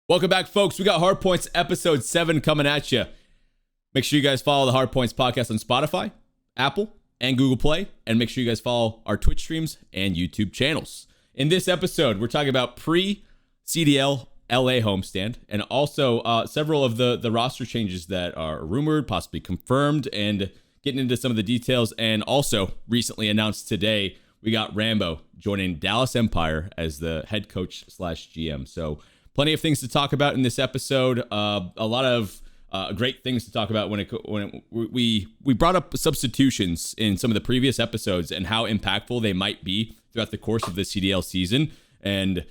Welcome back, folks. We got Hardpoints episode 7 coming at you. Make sure you guys follow the Hardpoints podcast on Spotify, Apple, and Google Play. And make sure you guys follow our Twitch streams and YouTube channels. In this episode, we're talking about pre-CDL LA homestand and also several of the roster changes that are rumored, possibly confirmed, and getting into some of the details. And also recently announced today, we got Rambo joining Dallas Empire as the head coach / GM. So plenty of things to talk about in this episode. A lot of great things to talk about we brought up substitutions in some of the previous episodes and how impactful they might be throughout the course of the CDL season. And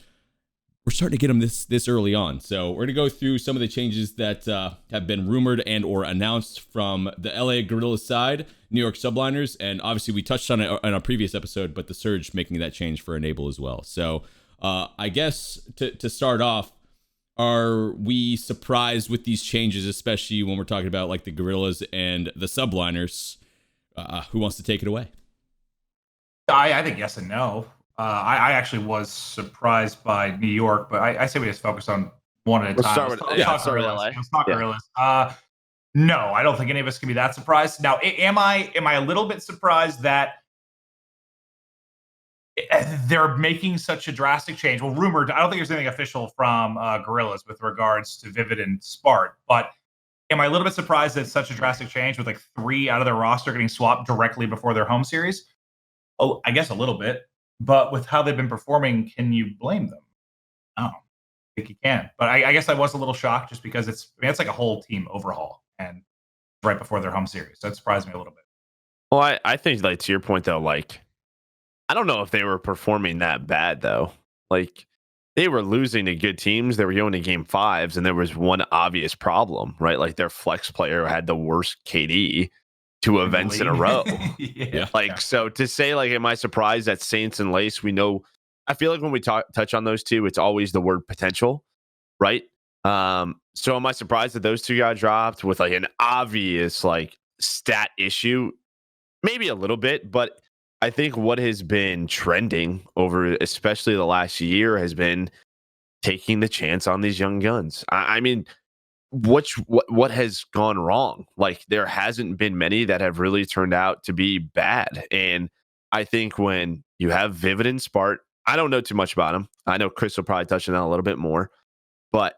we're starting to get them this early on. So we're going to go through some of the changes that have been rumored and or announced from the LA Gorillas side, New York Subliners, and obviously we touched on it on a previous episode, but the Surge making that change for Enable as well. So I guess to start off, are we surprised with these changes, especially when we're talking about like the Gorillas and the Subliners? Who wants to take it away? I think yes and no. I actually was surprised by New York, but I say we just focus on one at a time. Let's talk Gorillas. No, I don't think any of us can be that surprised. Now, am I a little bit surprised that they're making such a drastic change? Well, rumored. I don't think there's anything official from Gorillas with regards to Vivid and Spart, but am I a little bit surprised that it's such a drastic change with like 3 out of their roster getting swapped directly before their home series? Oh, I guess a little bit, but with how they've been performing, can you blame them? I don't think you can, but I guess I was a little shocked just because it's like a whole team overhaul and right before their home series. So it surprised me a little bit. Well, I think, like, to your point though, like, I don't know if they were performing that bad though. Like, they were losing to good teams. They were going to game 5s, and there was one obvious problem, right? Like, their flex player had the worst KD 2 events in a row. So to say, like, am I surprised that Saints and Lace? We know. I feel like when we touch on those two, it's always the word potential, right? So am I surprised that those 2 got dropped with like an obvious like stat issue? Maybe a little bit, but I think what has been trending over, especially the last year, has been taking the chance on these young guns. I mean, what has gone wrong? Like, there hasn't been many that have really turned out to be bad. And I think when you have Vivid and Spart, I don't know too much about them. I know Chris will probably touch on that a little bit more, but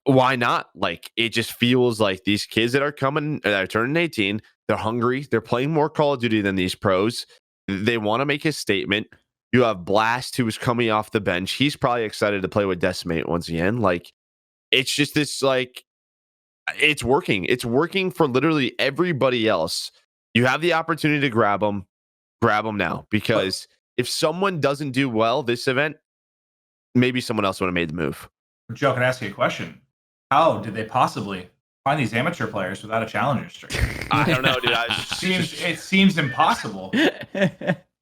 why not? Like, it just feels like these kids that are turning 18, they're hungry. They're playing more Call of Duty than these pros. They want to make a statement. You have Blast, who is coming off the bench. He's probably excited to play with Decimate once again. Like, it's just this, like, it's working. It's working for literally everybody else. You have the opportunity to grab them now. Because if someone doesn't do well this event, maybe someone else would have made the move. Joe, can I ask you a question? How did they possibly find these amateur players without a challenger streak? I don't know, dude. It seems impossible.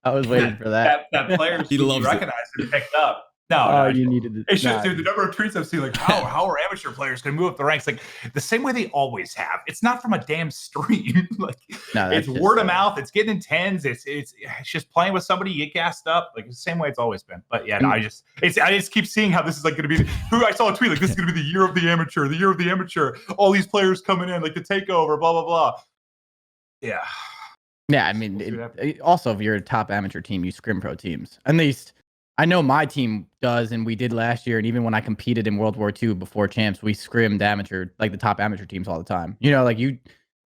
I was waiting for that. That players he recognized and picked up. You needed to. It's just, dude, the number of tweets I've seen, like, how are amateur players going to move up the ranks? Like, the same way they always have. It's not from a damn stream. Like, it's word of mouth. It's getting in 10s. It's just playing with somebody, you get gassed up. Like, the same way it's always been. But yeah, no, I just keep seeing how this is like going to be. I saw a tweet like, this is going to be the year of the amateur. All these players coming in, like the takeover, blah blah blah. Yeah. Yeah, I mean, also, if you're a top amateur team, you scrim pro teams. At least I know my team does, and we did last year. And even when I competed in World War II before champs, we scrimmed amateur, like the top amateur teams all the time. You know, like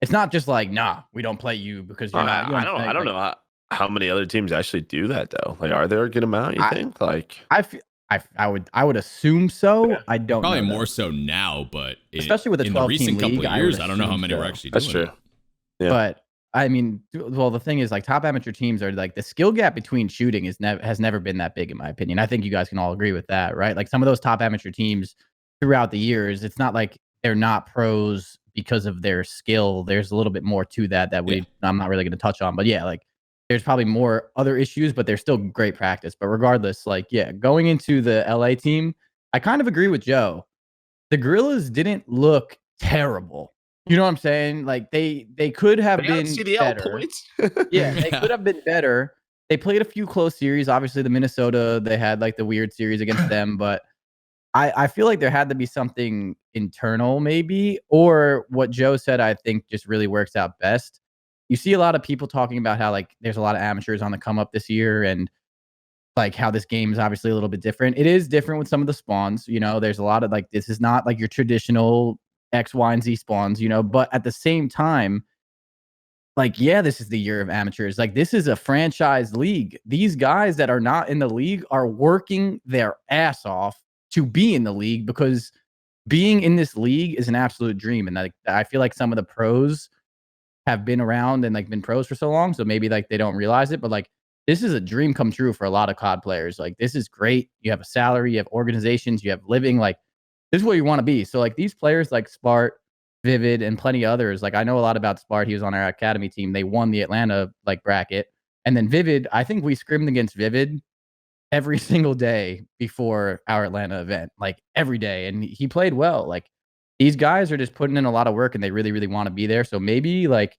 it's not just like, nah, we don't play you because you're not. I don't know how many other teams actually do that though. Like, are there a good amount? You think? Like, I would assume so. I don't probably know more so now, but especially with the 12 recent team league, couple of years, I don't know how many were actually doing. That's true. Yeah. But I mean, well, the thing is, like, top amateur teams are like, the skill gap between shooting has never been that big, in my opinion. I think you guys can all agree with that, right? Like, some of those top amateur teams throughout the years, it's not like they're not pros because of their skill. There's a little bit more to that I'm not really going to touch on. But yeah, like, there's probably more other issues, but they're still great practice. But regardless, like, yeah, going into the LA team, I kind of agree with Joe. The Gorillas didn't look terrible. You know what I'm saying? Like, they could have been CDL better. Points. Yeah, they could have been better. They played a few close series. Obviously, the Minnesota, they had like the weird series against them, but I feel like there had to be something internal maybe, or what Joe said, I think just really works out best. You see a lot of people talking about how like there's a lot of amateurs on the come up this year and like how this game is obviously a little bit different. It is different with some of the spawns, there's a lot of like, this is not like your traditional X, Y, and Z spawns, but at the same time, like, yeah, this is the year of amateurs. Like, this is a franchise league. These guys that are not in the league are working their ass off to be in the league because being in this league is an absolute dream. And like, I feel like some of the pros have been around and like been pros for so long. So maybe like they don't realize it, but like this is a dream come true for a lot of COD players. Like, this is great. You have a salary, you have organizations, you have living. Like, this is where you want to be. So like these players like Spart, Vivid, and plenty others. Like, I know a lot about Spart. He was on our academy team. They won the Atlanta like bracket. And then Vivid, I think we scrimmed against Vivid every single day before our Atlanta event, like every day. And he played well. Like, these guys are just putting in a lot of work and they really, really want to be there. So maybe like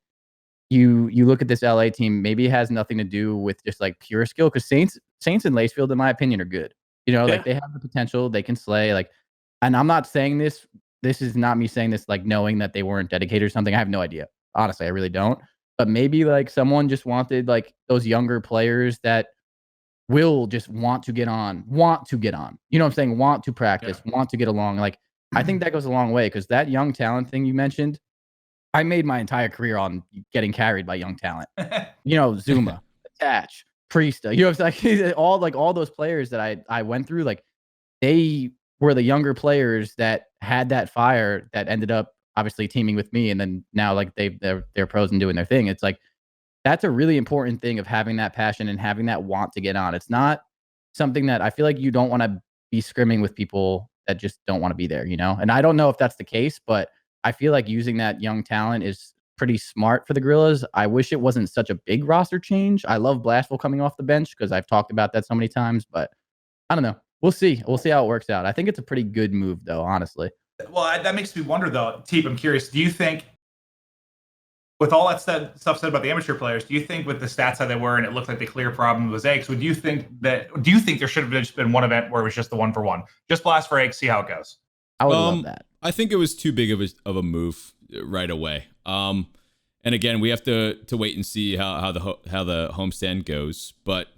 you look at this LA team, maybe it has nothing to do with just like pure skill, because Saints and Lacefield, in my opinion, are good. Like they have the potential, they can slay. Like, and I'm not saying this. This is not me saying this like knowing that they weren't dedicated or something. I have no idea. Honestly, I really don't. But maybe like someone just wanted like those younger players that will just want to get on. You know what I'm saying? Want to practice, want to get along. Like, I think that goes a long way because that young talent thing you mentioned, I made my entire career on getting carried by young talent. Zuma, Attach, Priesta. It's like all those players that I went through, like they were the younger players that had that fire that ended up obviously teaming with me, and then now like they're pros and doing their thing. It's like that's a really important thing of having that passion and having that want to get on. It's not something that I feel like you don't want to be scrimming with people that just don't want to be there, And I don't know if that's the case, but I feel like using that young talent is pretty smart for the Gorillas. I wish it wasn't such a big roster change. I love Blastful coming off the bench because I've talked about that so many times, but I don't know. We'll see. We'll see how it works out. I think it's a pretty good move, though, honestly. Well, that makes me wonder, though, Teep, I'm curious. Do you think, with all that stuff said about the amateur players, do you think with the stats how they were and it looked like the clear problem was eggs, do you think there should have just been one event where it was just the 1-for-1? Just blast for eggs, see how it goes. I would love that. I think it was too big of a move right away. And again, we have to wait and see how the homestand goes. But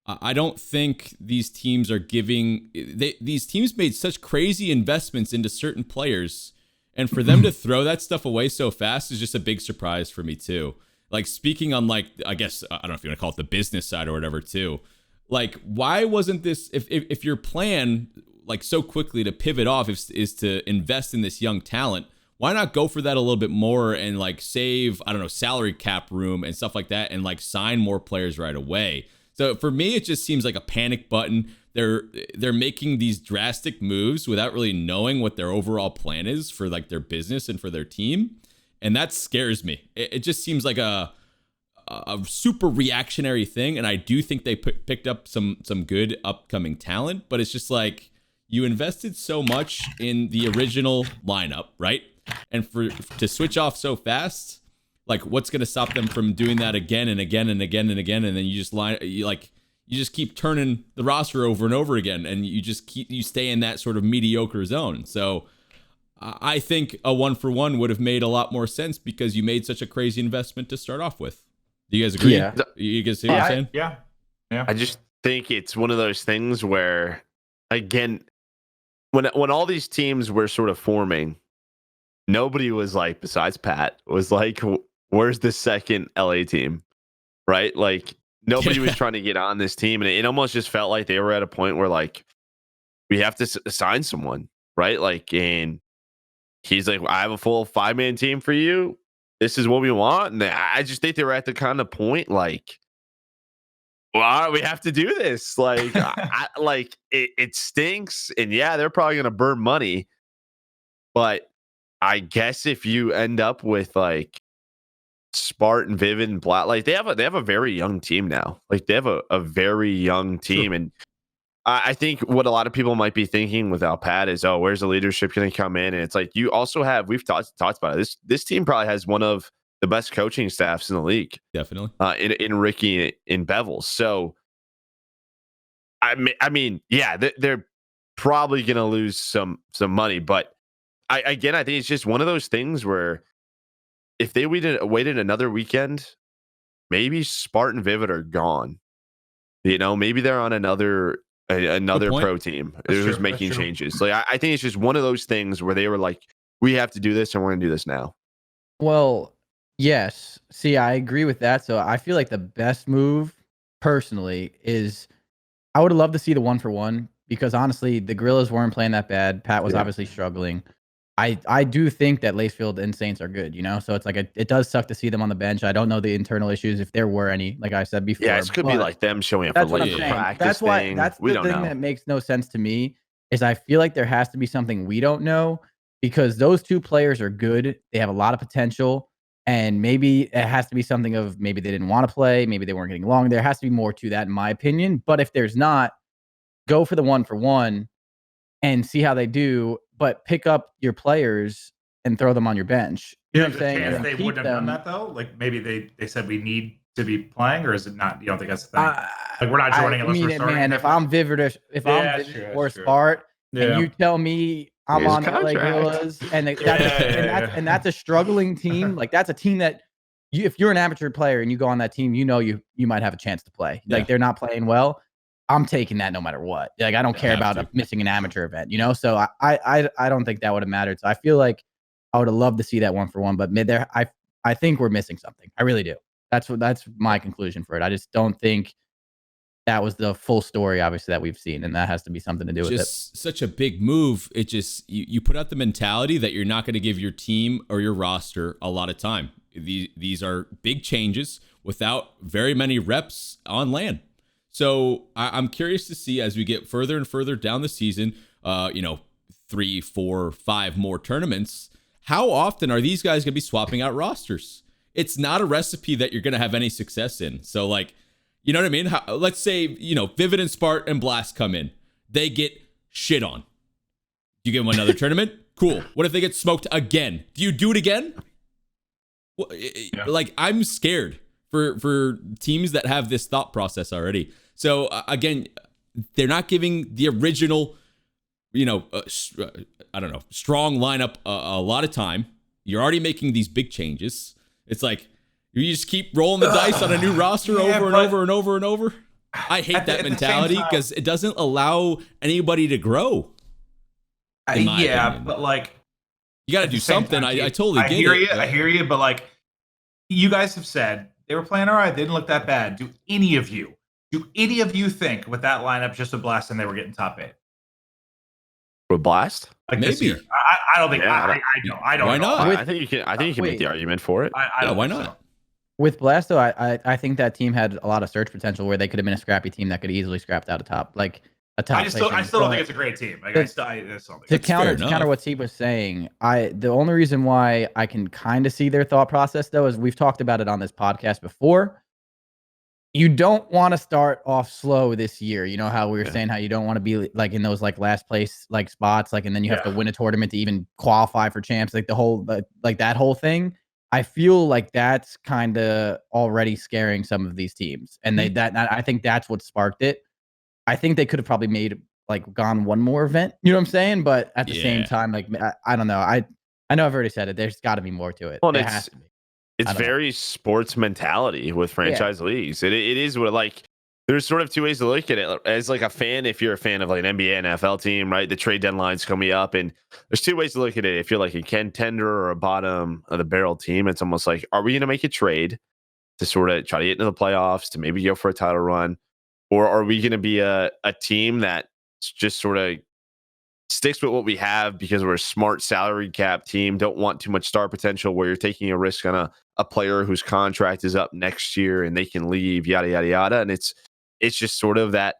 I don't think these teams are giving. These teams made such crazy investments into certain players, and for them to throw that stuff away so fast is just a big surprise for me too. Like, speaking on like, I guess I don't know if you want to call it the business side or whatever too. Like, why wasn't this if your plan like so quickly to pivot off is to invest in this young talent? Why not go for that a little bit more and like save, I don't know, salary cap room and stuff like that and like sign more players right away? So for me, it just seems like a panic button. They're making these drastic moves without really knowing what their overall plan is for like their business and for their team. And that scares me. It just seems like a super reactionary thing. And I do think they picked up some good upcoming talent, but it's just like you invested so much in the original lineup, right? And to switch off so fast, like what's going to stop them from doing that again and again and again and again? And then you just keep turning the roster over and over again, and you stay in that sort of mediocre zone. So I think a 1-for-1 would have made a lot more sense because you made such a crazy investment to start off with. Do you guys agree? Yeah. You guys see what I'm saying? Yeah. I just think it's one of those things where, again, when all these teams were sort of forming, nobody was like, besides Pat, was like, where's the second LA team? Right? Like, nobody was trying to get on this team. And it almost just felt like they were at a point where, like, we have to assign someone, right? Like, and he's like, I have a full 5-man team for you. This is what we want. And I just think they were at the kind of point, like, well, we have to do this. Like, it stinks. And yeah, they're probably going to burn money. But I guess if you end up with like Spart and Vivid and Blatt, like they have a very young team now. Like they have a very young team. Sure. And I think what a lot of people might be thinking without Pat is, oh, where's the leadership going to come in? And it's like, you also have, we've talked about it. This team probably has one of the best coaching staffs in the league. Definitely. In Ricky in Bevel. So I mean, yeah, they're probably going to lose some money. But I think it's just one of those things where if they waited another weekend, maybe Spartan Vivid are gone. Maybe they're on another pro team who's making changes. Like I think it's just one of those things where they were like, we have to do this and we're going to do this now. Well, yes. See, I agree with that. So I feel like the best move personally is I would love to see the 1-for-1 because honestly, the Gorillas weren't playing that bad. Pat was obviously struggling. I do think that Lacefield and Saints are good, so it's like it does suck to see them on the bench. I don't know the internal issues if there were any, like I said before. Yeah, it could be like them showing up for late practice. That's why that's the thing that makes no sense to me is I feel like there has to be something we don't know because those two players are good. They have a lot of potential, and maybe it has to be something of maybe they didn't want to play, maybe they weren't getting along. There has to be more to that, in my opinion. But if there's not, go for the 1-for-1 and see how they do. But pick up your players and throw them on your bench. You know what I'm saying? They wouldn't have done that though. Like maybe they said we need to be playing, or is it not? You don't think that's the thing? Like we're not joining unless we're starting. Man, if I'm Vivid or Spart, and you tell me I'm on the LA Gorillas, and that's a struggling team. Like that's a team that if you're an amateur player and you go on that team, you might have a chance to play. Like they're not playing well. I'm taking that no matter what. Like I don't care about missing an amateur event, So I don't think that would have mattered. So I feel like I would have loved to see that 1-for-1, but I think we're missing something. I really do. That's my conclusion for it. I just don't think that was the full story, obviously, that we've seen, and that has to be something to do with it. Just such a big move. It just you put out the mentality that you're not going to give your team or your roster a lot of time. These are big changes without very many reps on land. So I'm curious to see as we get further and further down the season, 3, 4, 5 more tournaments, how often are these guys going to be swapping out rosters? It's not a recipe that you're going to have any success in. So like, you know what I mean? Let's say, Vivid and Spart and Blast come in. They get shit on. You give them another tournament? Cool. What if they get smoked again? Do you do it again? Well, like I'm scared for teams that have this thought process already. So again, they're not giving the original, strong lineup a lot of time. You're already making these big changes. It's like you just keep rolling the dice on a new roster over and over and over and over. I hate that mentality because it doesn't allow anybody to grow. Opinion. But like you got to do something. I totally get it. I hear you, but like you guys have said they were playing all right. They didn't look that bad. Do any of you think with that lineup just a Blast and they were getting top 8? With Blast? Like maybe. I don't think. I don't. Why know. not? I think you can make the argument for it. Why not? So. With Blast, though, I think that team had a lot of surge potential where they could have been a scrappy team that could easily scrapped out a top. I still don't think it's a great team. Like, I still don't think to counter what Steve was saying, the only reason why I can kind of see their thought process though is we've talked about it on this podcast before. You don't want to start off slow this year. You know how we were saying how you don't want to be like in those like last place like spots, like and then you have to win a tournament to even qualify for champs, like the whole like that whole thing. I feel like that's kind of already scaring some of these teams, and I think that's what sparked it. I think they could have probably gone one more event. You know what I'm saying? But at the same time, like I don't know. I know I've already said it. There's got to be more to it. Well, it's very sports mentality with franchise leagues. It is what like there's sort of two ways to look at it. As like a fan, if you're a fan of like an NBA, NFL team, right? The trade deadline's coming up, and there's two ways to look at it. If you're like a contender or a bottom of the barrel team, it's almost like, are we going to make a trade to sort of try to get into the playoffs, to maybe go for a title run? Or are we going to be a team that just sort of sticks with what we have because we're a smart salary cap team, don't want too much star potential where you're taking a risk on a player whose contract is up next year and they can leave, yada, yada, yada. And it's just sort of that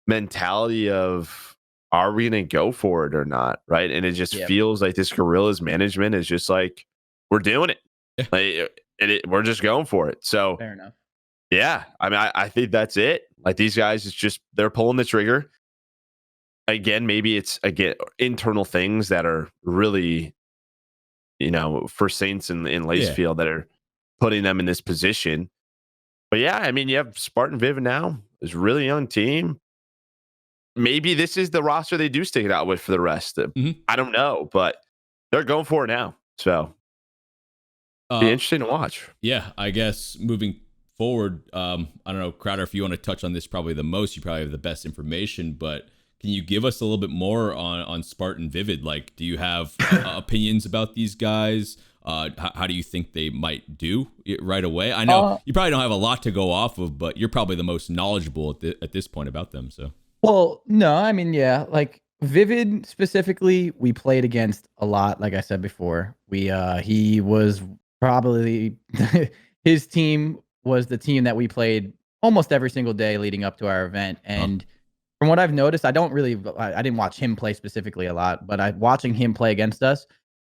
mentality of, are we going to go for it or not? Right. And it just feels like this Gorillas management is just like, we're doing it. We're just going for it. So fair enough. Yeah. I mean, I think that's it. Like these guys, it's just, they're pulling the trigger. Again, maybe it's internal things that are really, for Saints and Lacefield that are putting them in this position. But yeah, I mean, you have Spartan Vivid now. It's a really young team. maybe this is the roster they do stick it out with for the rest. Mhm. I don't know, but they're going for it now. So be interesting to watch. Yeah, I guess moving forward, I don't know, Crowder, if you want to touch on this probably the most, you probably have the best information, but can you give us a little bit more on Spartan Vivid? Like, do you have opinions about these guys? How do you think they might do it right away? I know you probably don't have a lot to go off of, but you're probably the most knowledgeable at this point about them. So, Well, no, I mean, yeah, like Vivid specifically, we played against a lot. Like I said before, he was probably his team was the team that we played almost every single day leading up to our event. And from what I've noticed, I didn't watch him play specifically a lot, but watching him play against us,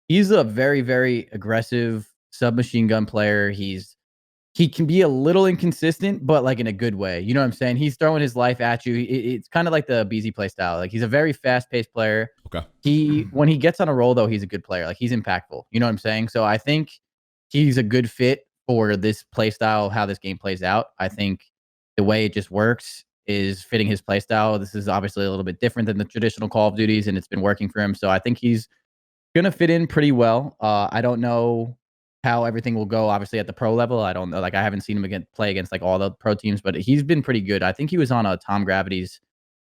he's a very, very aggressive submachine gun player. He can be a little inconsistent, but like in a good way. You know what I'm saying? He's throwing his life at you. It's kind of like the BZ play style. Like he's a very fast-paced player. okay. When he gets on a roll though, he's a good player. Like he's impactful. You know what I'm saying? So I think he's a good fit for this play style, how this game plays out. I think the way it just works is fitting his play style. This is obviously a little bit different than the traditional Call of Duties, and it's been working for him. So I think he's gonna fit in pretty well. I don't know how everything will go, obviously, at the pro level. I don't know. Like, I haven't seen him play against like all the pro teams, but he's been pretty good. I think he was on a Tom Gravity's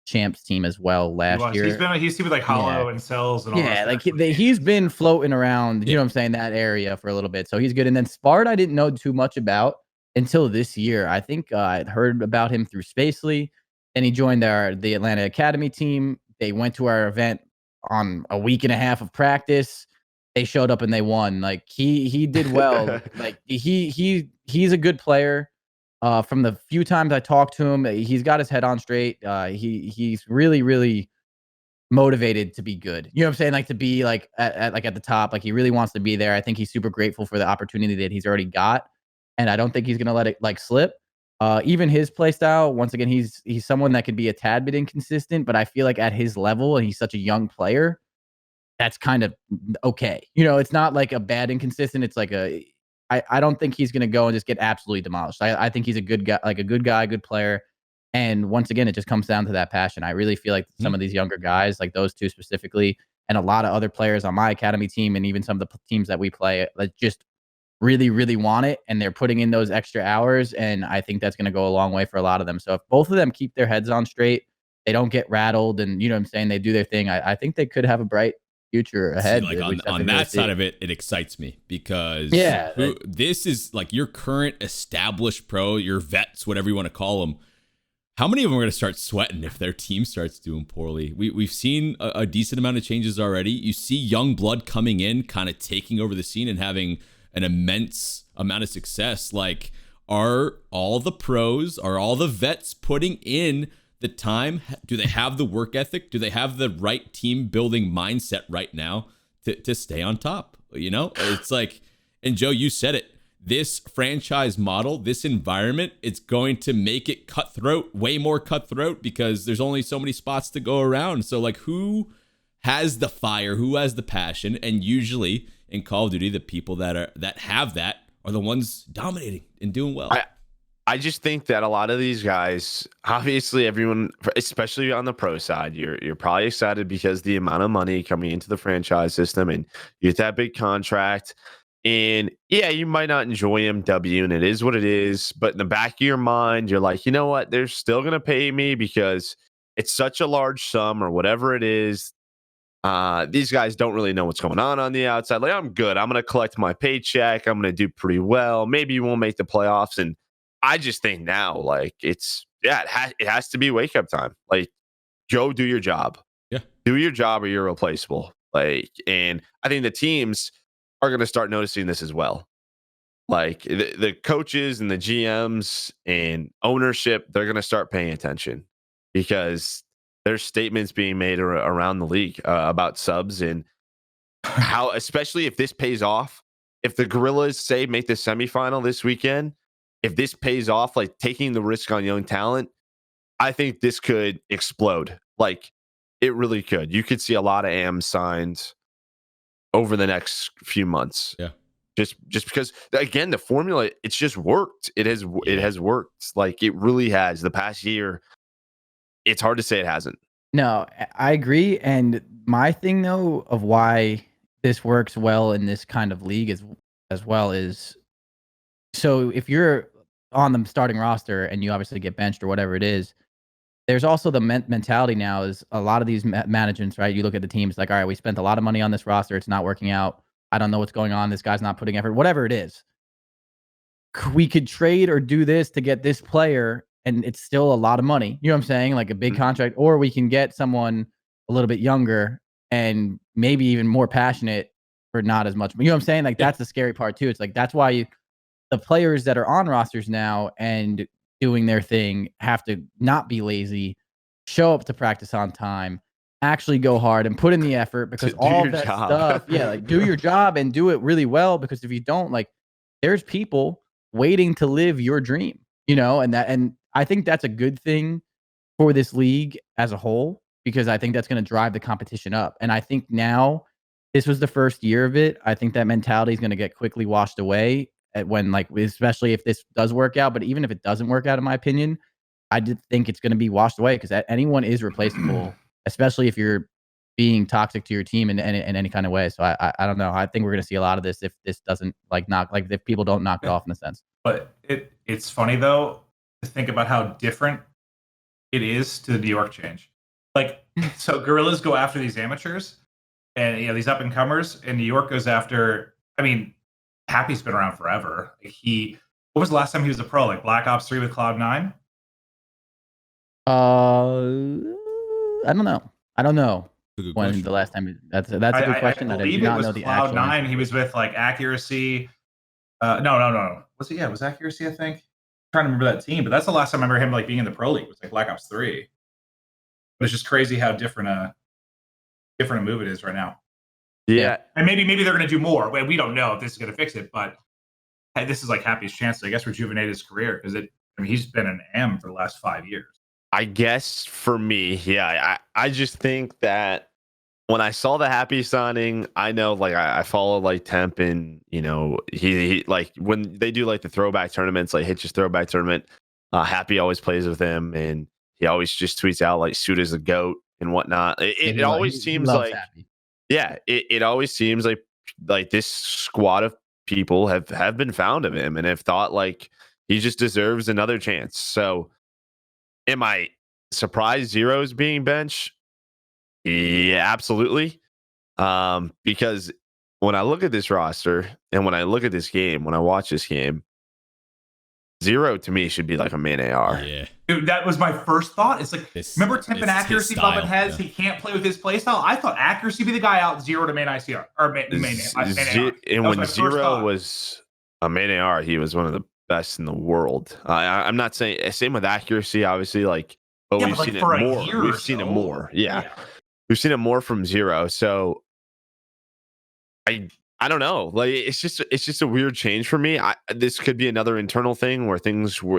champs team as well last year. He's team with like Hollow and Cells and all that. Yeah, like he's been floating around, you know what I'm saying, that area for a little bit. So he's good. And then Spart, I didn't know too much about until this year. I think I'd heard about him through Spacely, and he joined the Atlanta Academy team. They went to our event on a week and a half of practice. They showed up and they won. Like he did well. Like he's a good player. From the few times I talked to him, he's got his head on straight. He's really, really motivated to be good. You know what I'm saying? Like to be like at the top. Like he really wants to be there. I think he's super grateful for the opportunity that he's already got, and I don't think he's gonna let it like slip. Even his play style, once again, he's someone that could be a tad bit inconsistent, but I feel like at his level, and he's such a young player, that's kind of okay. You know, it's not like a bad inconsistent. It's like I don't think he's going to go and just get absolutely demolished. I think he's a good guy, like a good guy, good player. And once again, it just comes down to that passion. I really feel like some of these younger guys, like those two specifically, and a lot of other players on my academy team, and even some of the teams that we play, like just really, really want it. And they're putting in those extra hours. And I think that's going to go a long way for a lot of them. So if both of them keep their heads on straight, they don't get rattled, and you know what I'm saying, they do their thing, I think they could have a bright future ahead. See, like on that side of it, it excites me because this is like your current established pro, your vets, whatever you want to call them. How many of them are going to start sweating if their team starts doing poorly? We've seen a decent amount of changes already. You see young blood coming in, kind of taking over the scene and having an immense amount of success. Like, are all the pros, are all the vets putting in the time? Do they have the work ethic? Do they have the right team building mindset right now to stay on top? You know, it's like, and Joe, you said it, this franchise model, this environment, it's going to make it cutthroat, way more cutthroat, because there's only so many spots to go around. So like, who has the fire, who has the passion? And usually in Call of Duty, the people that have that are the ones dominating and doing well. I just think that a lot of these guys, obviously everyone, especially on the pro side, you're probably excited because the amount of money coming into the franchise system, and you get that big contract, and yeah, you might not enjoy MW, and it is what it is, but in the back of your mind, you're like, you know what, they're still going to pay me because it's such a large sum or whatever it is. These guys don't really know what's going on the outside. Like, I'm good. I'm going to collect my paycheck. I'm going to do pretty well. Maybe you won't make the playoffs. And I just think now, like, it has to be wake up time. Like, go do your job. Yeah. Do your job or you're replaceable. Like, and I think the teams are going to start noticing this as well. Like, the coaches and the GMs and ownership, they're going to start paying attention because there's statements being made around the league about subs and how, especially if this pays off, if the Gorillas say make the semifinal this weekend, if this pays off, like taking the risk on young talent, I think this could explode. Like, it really could. You could see a lot of AMs signed over the next few months. Yeah. Just because, again, the formula, it's just worked. It has worked. Like, it really has. The past year, it's hard to say it hasn't. No, I agree. And my thing though of why this works well in this kind of league as well is so if you're on the starting roster and you obviously get benched or whatever it is, there's also the mentality now is a lot of these managements, right? You look at the teams like, all right, we spent a lot of money on this roster. It's not working out. I don't know what's going on. This guy's not putting effort, whatever it is. We could trade or do this to get this player and it's still a lot of money. You know what I'm saying? Like a big contract, or we can get someone a little bit younger and maybe even more passionate for not as much. You know what I'm saying? Like that's the scary part too. It's like that's why the players that are on rosters now and doing their thing have to not be lazy, show up to practice on time, actually go hard and put in the effort because all of that stuff, like do your job and do it really well. Because if you don't, like, there's people waiting to live your dream, and I think that's a good thing for this league as a whole because I think that's going to drive the competition up. And I think now this was the first year of it. I think that mentality is going to get quickly washed away when, like, especially if this does work out. But even if it doesn't work out, in my opinion, I did think it's going to be washed away because anyone is replaceable, especially if you're being toxic to your team in any kind of way. So I don't know. I think we're going to see a lot of this if this doesn't if people don't knock it off in a sense. But it's funny though to think about how different it is to the New York change. Like, so Gorillas go after these amateurs and these up and comers, and New York goes after. I mean, Happy's been around forever. What was the last time he was a pro? Like Black Ops 3 with Cloud9? I don't know. When the last time that's a good question. I believe it was Cloud9. He was with like Accuracy. No. Was it? Yeah, it was Accuracy, I think. I'm trying to remember that team, but that's the last time I remember him like being in the pro league. It was like Black Ops 3. But it's just crazy how different a move it is right now. Yeah. And maybe they're going to do more. We don't know if this is going to fix it, but this is like Happy's chance to, I guess, rejuvenate his career because he's been an M for the last 5 years. I guess for me, I just think that when I saw the Happy signing, I know like I follow like Temp and he like when they do like the throwback tournaments, like Hitch's throwback tournament, Happy always plays with him and he always just tweets out like Suit is a goat and whatnot. It always seems like Happy. It always seems like this squad of people have been found of him and have thought like he just deserves another chance. So am I surprised Zero's being benched? Yeah, absolutely. Because when I look at this roster and when I look at this game, when I watch this game, Zero to me should be like a main AR. Yeah. Dude, that was my first thought. It's like, remember Temp and Accuracy bumping heads? Yeah. He can't play with his playstyle. I thought Accuracy be the guy out, Zero to main ICR or main AR. And when Zero was a main AR, he was one of the best in the world. I'm not saying same with Accuracy, obviously, but we've seen it more. We've seen it more. Yeah. We've seen it more from Zero. So I don't know. Like it's just a weird change for me. This could be another internal thing where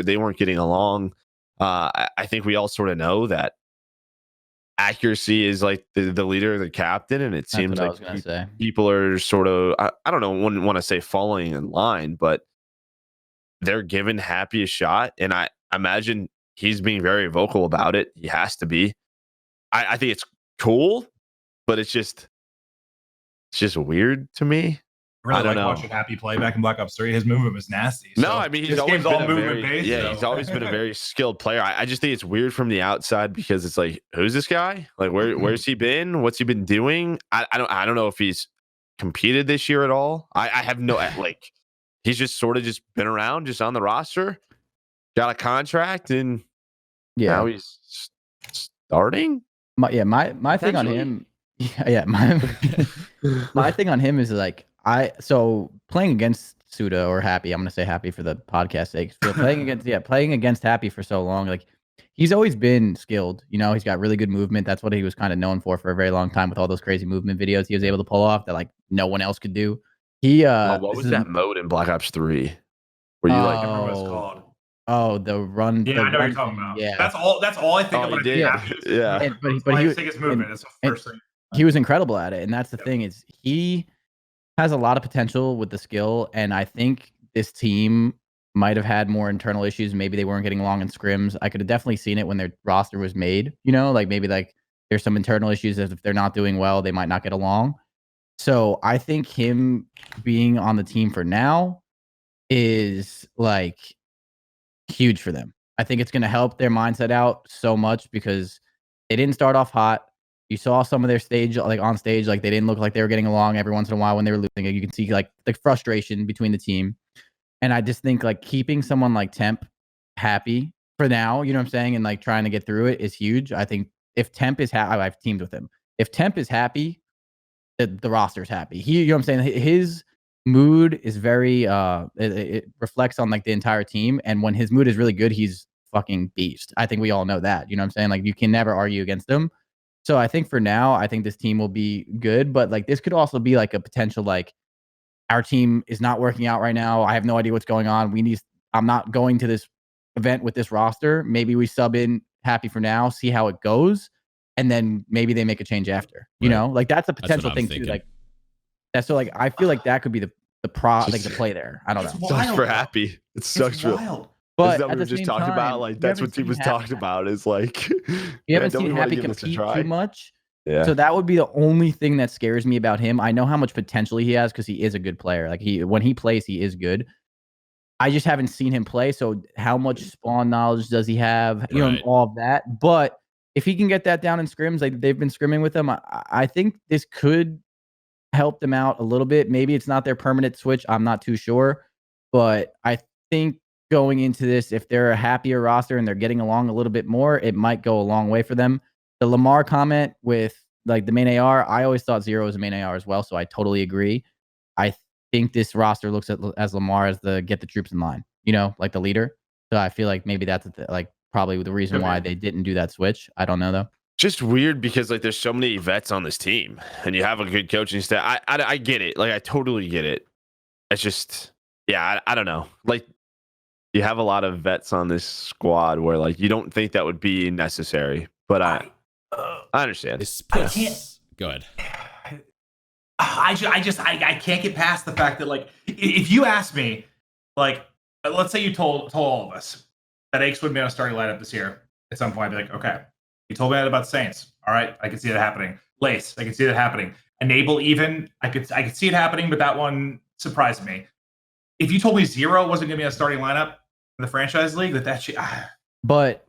they weren't getting along. I think we all sort of know that Accuracy is like the leader, the captain, and it seems like people are sort of I don't know, wouldn't want to say falling in line, but they're giving Happy a shot, and I imagine he's being very vocal about it. He has to be. I think it's cool, but it's just weird to me. I don't know. Watching Happy play back in Black Ops 3. His movement was nasty. So no, I mean he's always been he's always been a very skilled player. I just think it's weird from the outside because it's like, who's this guy? Like where's he been? What's he been doing? I don't know if he's competed this year at all. I have no like he's just sort of just been around, just on the roster, got a contract, and now he's starting. My thing on him. My thing on him is like playing against Suda or Happy. I'm gonna say Happy for the podcast sake. So playing against Happy for so long, like he's always been skilled. He's got really good movement. That's what he was kind of known for a very long time with all those crazy movement videos he was able to pull off that like no one else could do. What was that mode in Black Ops 3 where you like? I remember what it's called. Oh, the run. Yeah, I know what you're talking about. Yeah, that's all I think about. Yeah, but he was his movement. That's the first thing. He was incredible at it, and that's the thing is he has a lot of potential with the skill, and I think this team might have had more internal issues. Maybe they weren't getting along in scrims. I could have definitely seen it when their roster was made. Maybe There's some internal issues as if they're not doing well, they might not get along. So I think him being on the team for now is like huge for them. I think it's going to help their mindset out so much because they didn't start off hot. You saw some of their stage, like on stage, like they didn't look like they were getting along every once in a while when they were losing. You can see like the frustration between the team. And I just think like keeping someone like Temp happy for now, you know what I'm saying? And like trying to get through it is huge. I think if Temp is happy, I've teamed with him. If Temp is happy, the roster's happy. You know what I'm saying? His mood is very, it reflects on like the entire team. And when his mood is really good, he's fucking beast. I think we all know that. You know what I'm saying? Like you can never argue against him. So I think for now, I think this team will be good. But like this could also be like a potential like our team is not working out right now. I have no idea what's going on. I'm not going to this event with this roster. Maybe we sub in happy for now, see how it goes, and then maybe they make a change after. You know, like that's a potential thing too. Like that's so like I feel like that could be the play there. I don't know. Sucks for happy. It sucks for wild. But that we were just talking about, like that's what Team was talking about. Is like you haven't seen Happy compete too much. Yeah. So that would be the only thing that scares me about him. I know how much potential he has because he is a good player. Like when he plays, he is good. I just haven't seen him play. So how much spawn knowledge does he have? You know, all of that. But if he can get that down in scrims, like they've been scrimming with him, I think this could help them out a little bit. Maybe it's not their permanent switch. I'm not too sure. But I think going into this, if they're a happier roster and they're getting along a little bit more, it might go a long way for them. The Lamar comment with like the main AR, I always thought Zero was a main AR as well, so I totally agree. I think this roster looks at as Lamar as the get the troops in line, you know, like the leader. So I feel like maybe that's like probably the reason why they didn't do that switch. I don't know though. Just weird because like there's so many vets on this team, and you have a good coaching staff. I get it, like I totally get it. It's just I don't know, like. You have a lot of vets on this squad where like you don't think that would be necessary, but I understand. I can't. Go ahead. I can't get past the fact that like if you ask me, like let's say you told all of us that Aches would be on a starting lineup this year at some point, I'd be like, okay, you told me that about the Saints. All right, I can see that happening. Lace, I can see that happening. Enable even, I could see it happening, but that one surprised me. If you told me Zero wasn't going to be on a starting lineup in the franchise league, that shit. But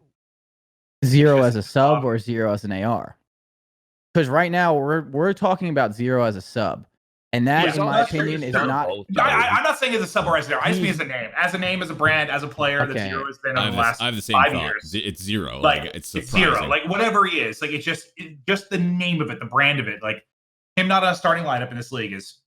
Zero as a sub or Zero as an AR? Because right now we're talking about Zero as a sub, and that, in my opinion, is not. I'm not saying as a sub or as an AR. I just mean as a name, as a brand, as a player that Zero has been over the last 5 years. It's Zero. Like it's Zero. Like whatever he is. Like it's just the name of it, the brand of it. Like him not on a starting lineup in this league is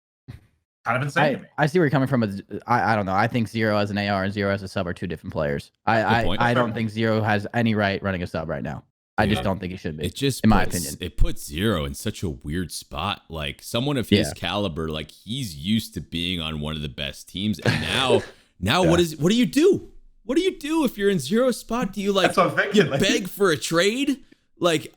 kind of insane to me. I see where you're coming from. I don't know. I think Zero as an AR and Zero as a sub are two different players. I don't think Zero has any right running a sub right now. I just don't think he should be. It just, in my opinion, it puts Zero in such a weird spot. Like someone of his caliber, like he's used to being on one of the best teams, and now what do you do? What do you do if you're in Zero's spot? Do you like you beg for a trade? Like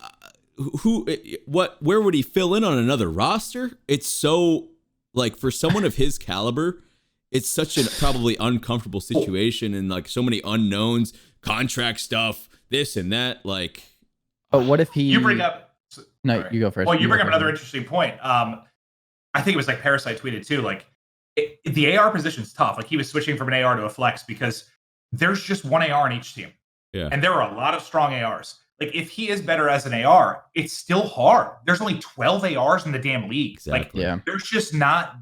where would he fill in on another roster? It's so. Like for someone of his caliber, it's such a probably uncomfortable situation and like so many unknowns, contract stuff, this and that. Like, but what if he? You bring up. No, you go first. Well, you bring up another interesting point. I think it was like Parasite tweeted too. Like the AR position's tough. Like he was switching from an AR to a flex because there's just one AR in each team, and there are a lot of strong ARs. Like if he is better as an AR, it's still hard. There's only 12 ARs in the damn league. Exactly. Like there's just not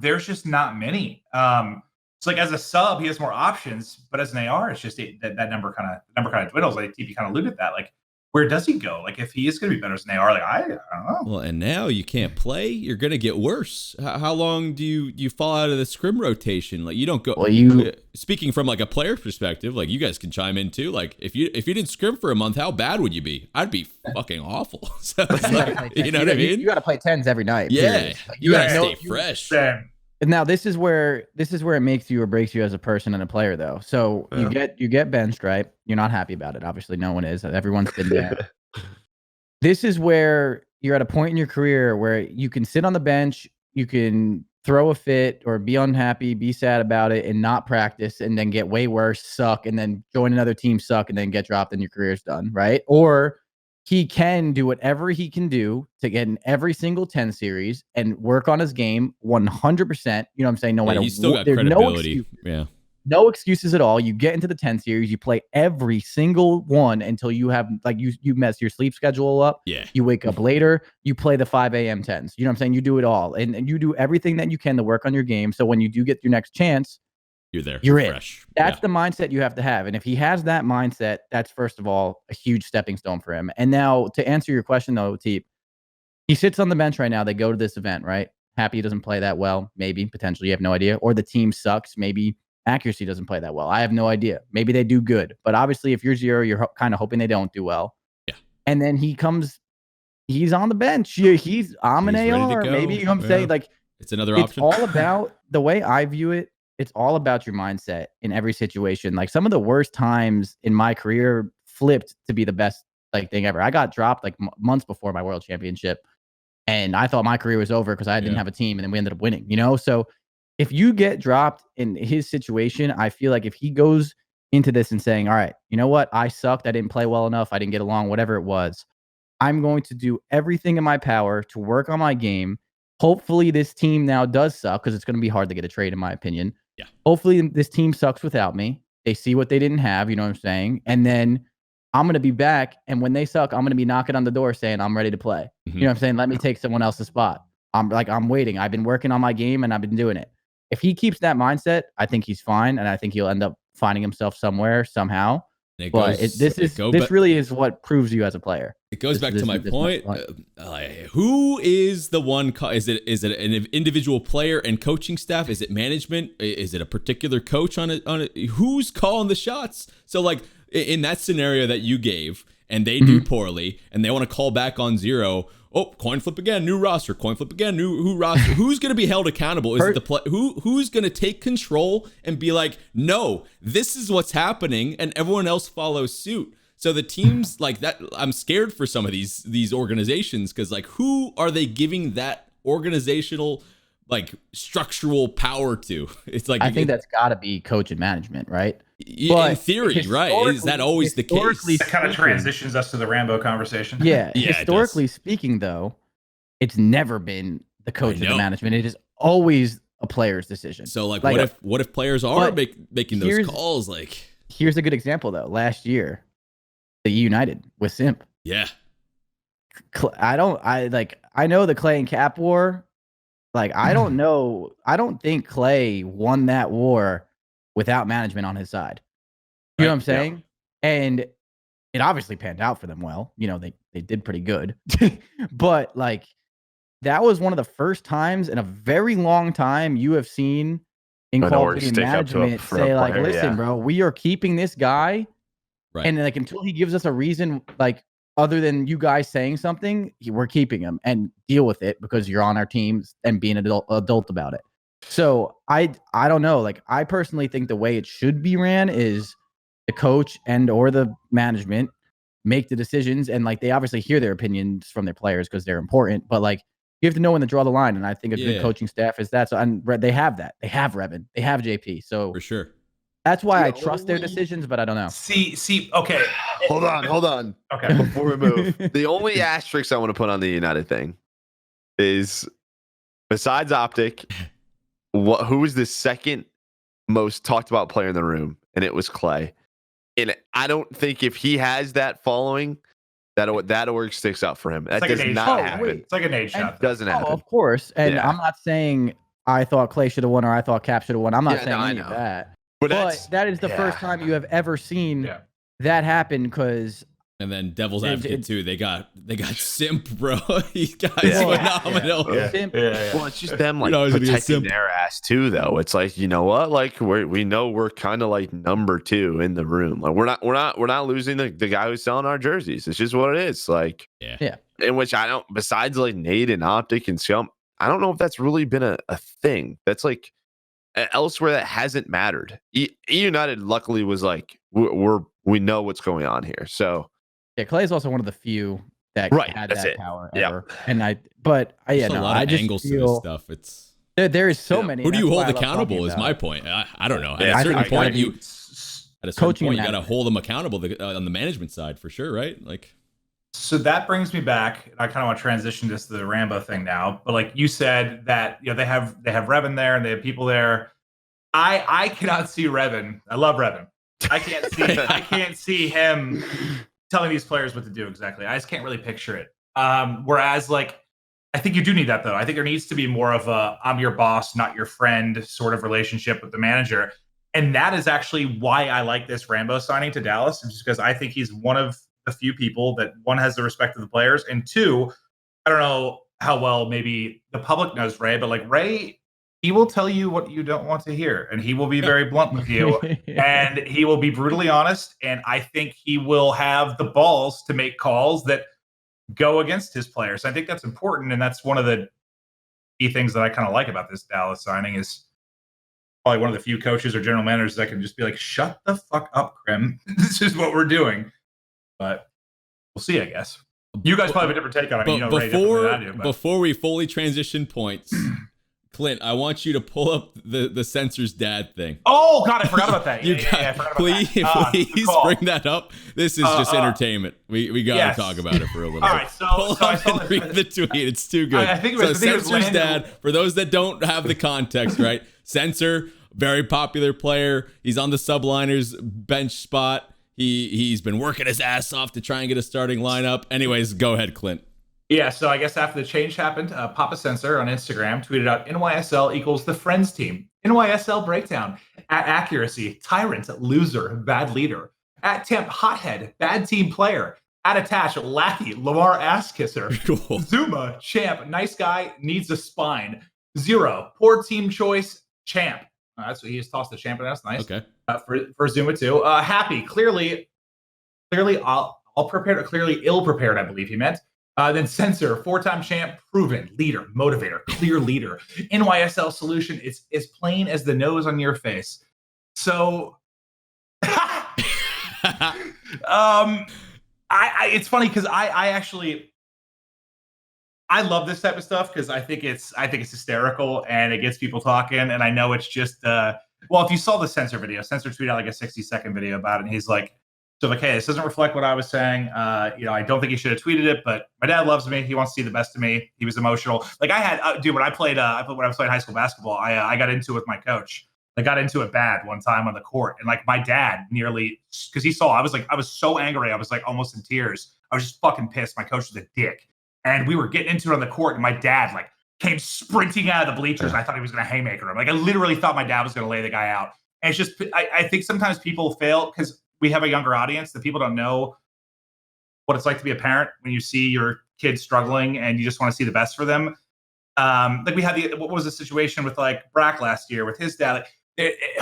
many. So like as a sub, he has more options, but as an AR, it's just that number kind of dwindles. Like TP kind of alluded that. Like where does he go? Like if he is going to be better as an AR, like I don't know. Well, and now you can't play. You're going to get worse. How long do you fall out of the scrim rotation? Like you don't go. Well, speaking from like a player perspective, like you guys can chime in too. Like if you didn't scrim for a month, how bad would you be? I'd be fucking awful. So like, you know what I mean? You got to play 10s every night. Yeah, like, you got to stay fresh. Now this is where it makes you or breaks you as a person and a player, though. So you get benched, right? You're not happy about it. Obviously, no one is. Everyone's been there. This is where you're at a point in your career where you can sit on the bench, you can throw a fit or be unhappy, be sad about it, and not practice, and then get way worse, suck, and then join another team, suck, and then get dropped, and your career's done, right? Or he can do whatever he can do to get in every single 10 series and work on his game 100%. You know what I'm saying? No matter he's still what, got there's credibility. no excuses at all. You get into the 10 series, you play every single one until you have like you mess your sleep schedule up. Yeah. You wake up later, you play the 5 a.m. 10s. You know what I'm saying? You do it all. And you do everything that you can to work on your game. So when you do get your next chance, You're there. You're in. Fresh. That's the mindset you have to have. And if he has that mindset, that's first of all a huge stepping stone for him. And now to answer your question though, Teep, he sits on the bench right now. They go to this event, right? Happy doesn't play that well, maybe, potentially, you have no idea. Or the team sucks, maybe accuracy doesn't play that well. I have no idea. Maybe they do good. But obviously, if you're zero, you're kind of hoping they don't do well. Yeah. And then he's on the bench. I'm an AR. Maybe, you know what I'm saying? Like, it's another option. It's all about the way I view it. It's all about your mindset in every situation. Like some of the worst times in my career flipped to be the best thing ever. I got dropped like months before my world championship. And I thought my career was over because I didn't have a team, and then we ended up winning, you know? So if you get dropped in his situation, I feel like if he goes into this and saying, all right, you know what? I sucked. I didn't play well enough. I didn't get along, whatever it was. I'm going to do everything in my power to work on my game. Hopefully this team now does suck because it's going to be hard to get a trade, in my opinion. Yeah. Hopefully this team sucks without me. They see what they didn't have, you know what I'm saying? And then I'm going to be back. And when they suck, I'm going to be knocking on the door saying, I'm ready to play. Mm-hmm. You know what I'm saying? Let me take someone else's spot. I'm waiting. I've been working on my game and I've been doing it. If he keeps that mindset, I think he's fine. And I think he'll end up finding himself somewhere, somehow. This really is what proves you as a player. It goes back to my point. Who is the one? Is it an individual player and coaching staff? Is it management? Is it a particular coach on it? Who's calling the shots? So like in that scenario that you gave, and they do poorly, and they want to call back on zero. Oh, coin flip again, new roster. Coin flip again, new roster. Who's going to be held accountable? Is it the who's going to take control and be like, no, this is what's happening, and everyone else follows suit? So the teams like that, I'm scared for some of these organizations because like, who are they giving that organizational like structural power to? It's like I think that's got to be coach and management, right? In theory, right? Is that always the case? That kind of transitions us to the Rambo conversation. Yeah. Historically speaking, though, it's never been the coach or the management. It is always a player's decision. So like what if players are making those calls? Like, here's a good example though. Last year, the United with Simp. Yeah. I know the Clay and Cap war. Like, I don't know. I don't think Clay won that war without management on his side. You know what I'm saying? Yeah. And it obviously panned out for them well. You know, they did pretty good. But like, that was one of the first times in a very long time you have seen in Call of Duty management say like, listen, bro, we are keeping this guy. Right. And like, until he gives us a reason, like, other than you guys saying something, we're keeping him and deal with it because you're on our teams and being an adult about it. So I don't know. Like, I personally think the way it should be ran is the coach and or the management make the decisions, and like they obviously hear their opinions from their players because they're important. But like, you have to know when to draw the line, and I think a good coaching staff is that. So and they have that. They have Revin. They have JP. So for sure. That's why I trust their decisions, but I don't know. See, okay. Hold on. Okay. Before we move, the only asterisk I want to put on the United thing is, besides Optic, who was the second most talked about player in the room? And it was Clay. And I don't think if he has that following, that org sticks up for him. That does not happen. It's like an age shot. It doesn't happen. Of course. And I'm not saying I thought Clay should have won or I thought Cap should have won. I'm not saying any of that. But that is the first time you have ever seen that happen, because. And then Devil's Advocate too. They got Simp, bro. These guys phenomenal. Well, it's just them like protecting their ass too, though. It's like, you know what? Like we know we're kind of like number 2 in the room. Like we're not losing the guy who's selling our jerseys. It's just what it is. Like in which I don't. Besides like Nate and Optic and Scum, I don't know if that's really been a thing. That's like. Elsewhere that hasn't mattered. United luckily was like we know what's going on here. So Clay is also one of the few that had that power ever. And I angles to this stuff. It's there is so many. Who do you hold accountable? Is my point. I don't know. At a certain point, you got to hold them accountable on the management side for sure, right? Like So that brings me back. I kind of want to transition this to the Rambo thing now. But like you said, that they have Revan there and they have people there. I cannot see Revan. I love Revan. I can't see him telling these players what to do exactly. I just can't really picture it. Whereas like I think you do need that though. I think there needs to be more of a I'm your boss, not your friend sort of relationship with the manager. And that is actually why I like this Rambo signing to Dallas, just because I think he's one of the few people that one has the respect of the players, and two, I don't know how well maybe the public knows Ray, but like Ray, he will tell you what you don't want to hear, and he will be very blunt with you, and he will be brutally honest. And I think he will have the balls to make calls that go against his players. I think that's important, and that's one of the key things that I kind of like about this Dallas signing is probably one of the few coaches or general managers that can just be like, shut the fuck up, Krim. This is what we're doing. But we'll see, I guess. You guys probably have a different take on it. I mean, you know Ray differently than I do. Before we fully transition points, Clint, I want you to pull up the Censor's dad thing. Oh, God, I forgot about that. I forgot about please bring that up. This is just entertainment. We got to talk about it for a little All bit. right, so pull I up and read the tweet. It's too good. I think it was, Censor's dad, for those that don't have the context, right? Censor, very popular player. He's on the subliners bench spot. He's been working his ass off to try and get a starting lineup. Anyways, go ahead, Clint. Yeah, so I guess after the change happened, Papa Censor on Instagram tweeted out NYSL equals the Friends team. NYSL breakdown. At accuracy, tyrant, loser, bad leader. At temp, hothead, bad team player. At attach, lackey, Lamar ass kisser. Cool. Zuma, champ, nice guy, needs a spine. 0, poor team choice, champ. That's what he just tossed the champ, and that's nice. Okay. For Zuma too. Happy, clearly all prepared, clearly ill prepared, I believe he meant. Then Censor, 4-time champ, proven leader, motivator, clear leader. NYSL solution is as plain as the nose on your face. So, it's funny because I actually love this type of stuff because I think it's hysterical and it gets people talking. And I know it's just if you saw the Censor video, Censor tweeted out like a 60-second video about it, and he's like, hey, this doesn't reflect what I was saying. I don't think he should have tweeted it, but my dad loves me. He wants to see the best of me. He was emotional. Like I had, when I was playing high school basketball, I got into it with my coach. I got into it bad one time on the court, and like my dad nearly, because he saw, I was so angry, I was like almost in tears. I was just fucking pissed. My coach was a dick, and we were getting into it on the court, and my dad like came sprinting out of the bleachers. And I thought he was going to haymaker him. Like I literally thought my dad was going to lay the guy out. And it's just, I think sometimes people fail because we have a younger audience that people don't know what it's like to be a parent when you see your kids struggling and you just want to see the best for them. Like we had what was the situation with like Brack last year with his dad. Like,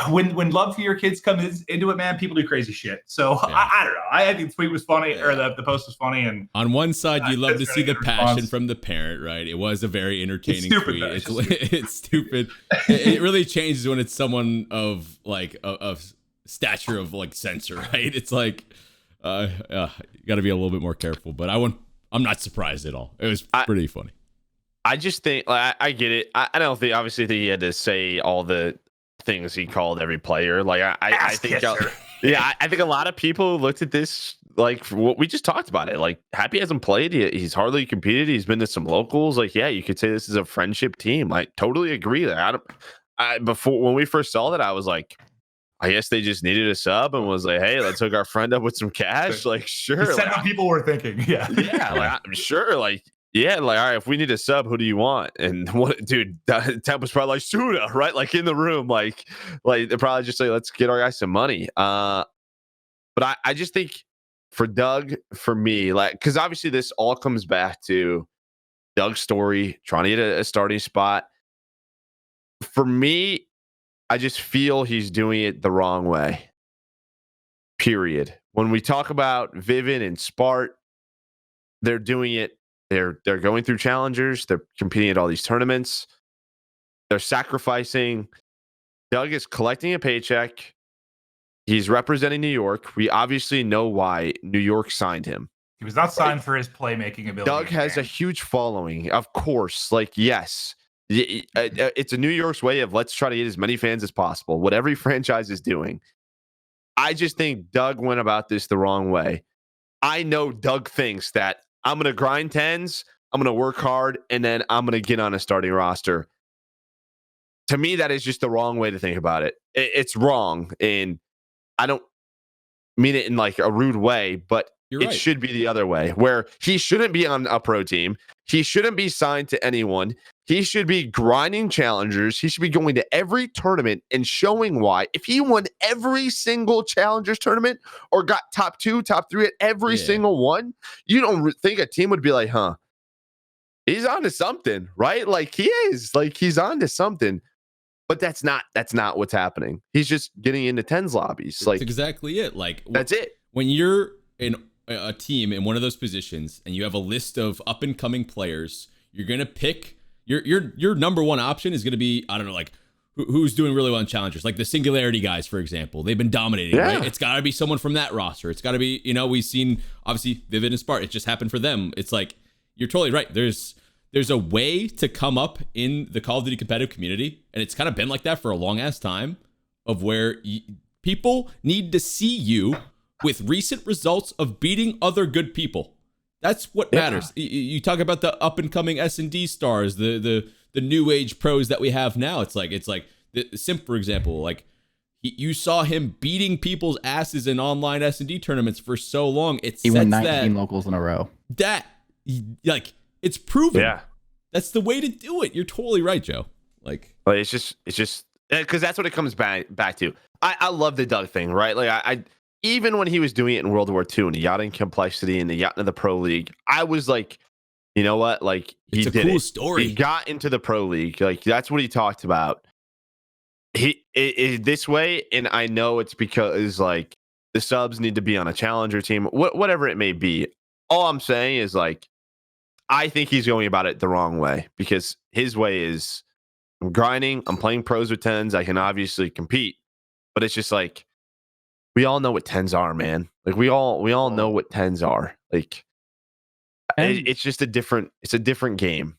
when love for your kids comes into it, man, people do crazy shit. So yeah. I don't know. I think the tweet was funny, or the post was funny. And on one side, you love to see the passion from the parent, right? It was a very entertaining tweet. It's stupid. It really changes when it's someone of like of stature of like Censor, right? It's like you got to be a little bit more careful. But I'm not surprised at all. It was pretty funny. I just think I get it. I don't think obviously he had to say all the things he called every player. Like I think I think a lot of people looked at this like what we just talked about it. Like Happy hasn't played. He's hardly competed. He's been to some locals. Like yeah, you could say this is a friendship team. Like totally agree. Like, before when we first saw that, I was like, I guess they just needed a sub and was like, hey, let's hook our friend up with some cash. Like sure, like, what people were thinking. Yeah, like I'm sure. Like. Yeah, like, all right, if we need a sub, who do you want? And what, dude, Temp was probably like, Suda, right? Like, in the room, like they probably just say, let's get our guys some money. But I just think for Doug, for me, like, because obviously this all comes back to Doug's story, trying to get a starting spot. For me, I just feel he's doing it the wrong way, period. When we talk about Vivin and Spart, they're doing it. They're going through challengers. They're competing at all these tournaments. They're sacrificing. Doug is collecting a paycheck. He's representing New York. We obviously know why New York signed him. He was not signed for his playmaking ability. Doug has a huge following, of course. Like, yes, it's a New York's way of let's try to get as many fans as possible. What every franchise is doing. I just think Doug went about this the wrong way. I know Doug thinks that I'm going to grind 10s, I'm going to work hard, and then I'm going to get on a starting roster. To me, that is just the wrong way to think about it. It's wrong. And I don't mean it in like a rude way, but You're it right. should be the other way, where he shouldn't be on a pro team. He shouldn't be signed to anyone. He should be grinding challengers. He should be going to every tournament and showing why. If he won every single challengers tournament or got top 2, top 3 at every single one, you don't think a team would be like, huh, he's on to something, right? Like he is, like he's on to something. But that's not what's happening. He's just getting into 10s lobbies. That's like exactly it. Like that's it. When you're in a team in one of those positions and you have a list of up and coming players, you're gonna pick your number one option is gonna be, I don't know, like who's doing really well in challengers, like the Singularity guys, for example. They've been dominating, right? It's got to be someone from that roster. It's got to be, we've seen obviously Vivid and Spart. It just happened for them. It's like you're totally right. There's a way to come up in the Call of Duty competitive community, and it's kind of been like that for a long ass time, of where people need to see you with recent results of beating other good people. That's what matters. You talk about the up and coming S&D stars, the new age pros that we have now. It's like the Simp, for example. Like you saw him beating people's asses in online S&D tournaments for so long. He won 19 locals in a row. Like it's proven. Yeah, that's the way to do it. You're totally right, Joe. Like it's just because that's what it comes back to. I love the Doug thing, right? Like I even when he was doing it in World War II and he got in complexity and he got into the pro league, I was like, you know what? Like it's a cool story. He got into the pro league. Like that's what he talked about. He is this way, and I know it's because like the subs need to be on a challenger team, whatever it may be. All I'm saying is like, I think he's going about it the wrong way, because his way is I'm grinding, I'm playing pros with 10s, I can obviously compete, but it's just like we all know what 10s are, man. Like we all know what 10s are. Like it's just a different game.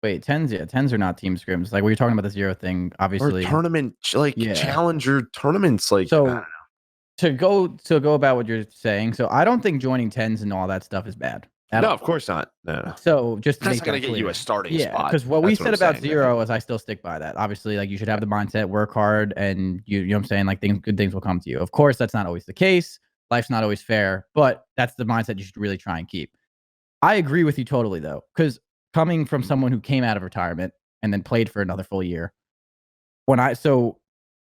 Wait, 10s? Yeah, 10s are not team scrims. Like we were talking about the 0 thing, obviously. Or tournament, like challenger tournaments, like so. I don't know. To go about what you're saying, so I don't think joining 10s and all that stuff is bad. No, of course not. No. So just that's not going to get you a starting spot. Because what we said about 0 is I still stick by that. Obviously, like you should have the mindset, work hard, and you know what I'm saying, like good things will come to you. Of course, that's not always the case. Life's not always fair, but that's the mindset you should really try and keep. I agree with you totally though, because coming from someone who came out of retirement and then played for another full year, so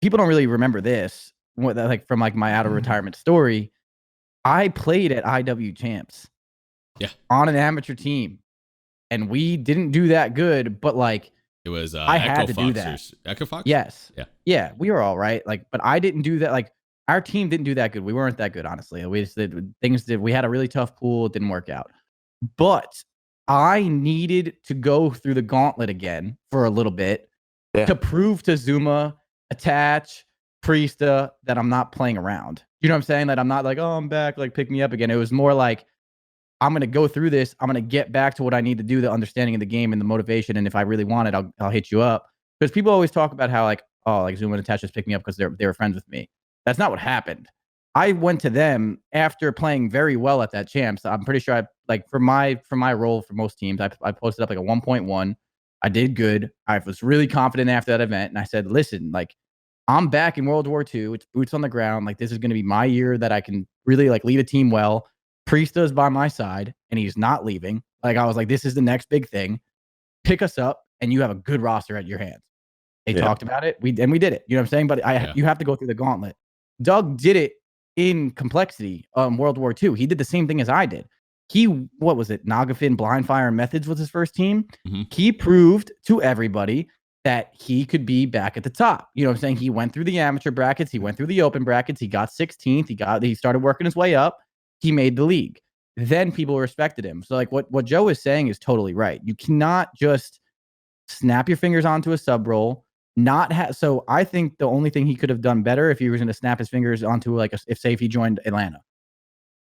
people don't really remember this, like from like my out of retirement story. I played at IW Champs. Yeah. On an amateur team. And we didn't do that good, but like it was I had to do that. Echo Fox? Yes. Yeah. Yeah, we were all right. Like, but I didn't do that. Like our team didn't do that good. We weren't that good, honestly. We just did things that we had a really tough pool, it didn't work out. But I needed to go through the gauntlet again for a little bit to prove to Zuma, Attach, Priesta that I'm not playing around. You know what I'm saying? That I'm not like, oh, I'm back, like pick me up again. It was more like, I'm going to go through this. I'm going to get back to what I need to do, the understanding of the game and the motivation. And if I really want it, I'll hit you up. Because people always talk about how like, oh, like Zuma and Attach just picked me up because they were friends with me. That's not what happened. I went to them after playing very well at that champs. I'm pretty sure for my role for most teams, I posted up like a 1.1. I did good. I was really confident after that event. And I said, listen, like I'm back in World War II. It's boots on the ground. Like this is going to be my year that I can really like lead a team well. Priesta is by my side and he's not leaving. Like I was like, this is the next big thing. Pick us up and you have a good roster at your hands. They talked about it. We did it. You know what I'm saying? But you have to go through the gauntlet. Doug did it in complexity. World War II. He did the same thing as I did. What was it? Nagafin, Blindfire, and Methods was his first team. Mm-hmm. He proved to everybody that he could be back at the top. You know what I'm saying? He went through the amateur brackets. He went through the open brackets. He got 16th. He started working his way up. He made the league. Then people respected him. So like what Joe is saying is totally right. You cannot just snap your fingers onto a sub role. So I think the only thing he could have done better if he was going to snap his fingers onto like if he joined Atlanta.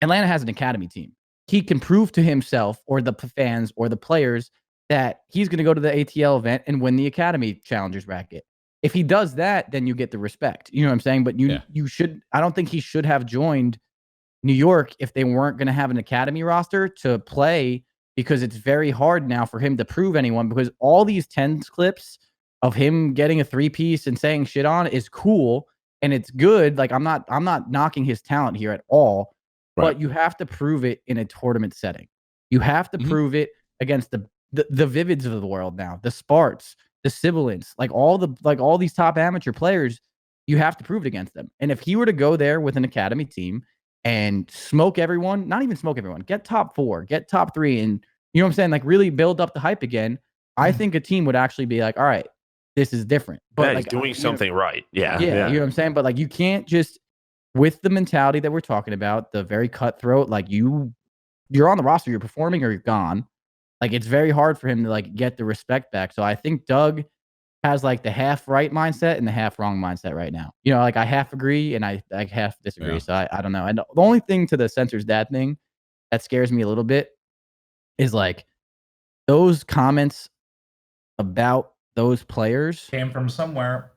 Atlanta has an academy team. He can prove to himself or the fans or the players that he's going to go to the ATL event and win the academy challengers bracket. If he does that, then you get the respect. You know what I'm saying? But you should. I don't think he should have joined New York, if they weren't going to have an academy roster to play, because it's very hard now for him to prove anyone, because all these 10 clips of him getting a 3-piece and saying shit on is cool and it's good. Like I'm not knocking his talent here at all, but you have to prove it in a tournament setting. You have to prove it against the Vivids of the world now, the Sparts, the Sibilants, all these top amateur players. You have to prove it against them. And if he were to go there with an academy team and smoke everyone, not even smoke everyone, get top 4, get top 3, and you know what I'm saying, like really build up the hype again, I think a team would actually be like, all right, this is different. But he's doing something right. Yeah. You know what I'm saying? But like you can't just, with the mentality that we're talking about, the very cutthroat, like you're on the roster, you're performing or you're gone. Like it's very hard for him to like get the respect back. So I think Doug has like the half right mindset and the half wrong mindset right now. You know, like I half agree and I like half disagree. Yeah. So I don't know. And the only thing to the Censor's dad thing that scares me a little bit is like those comments about those players came from somewhere.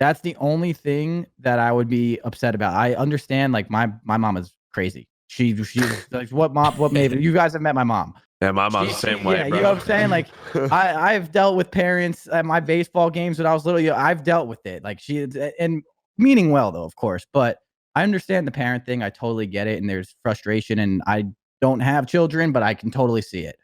That's the only thing that I would be upset about. I understand like my mom is crazy. She's like, what made you guys have met my mom. Yeah, my mom's the same way. Yeah, bro. You know what I'm saying? Like, I've dealt with parents at my baseball games when I was little. You know, I've dealt with it. Like, and meaning well, though, of course. But I understand the parent thing. I totally get it. And there's frustration. And I don't have children, but I can totally see it.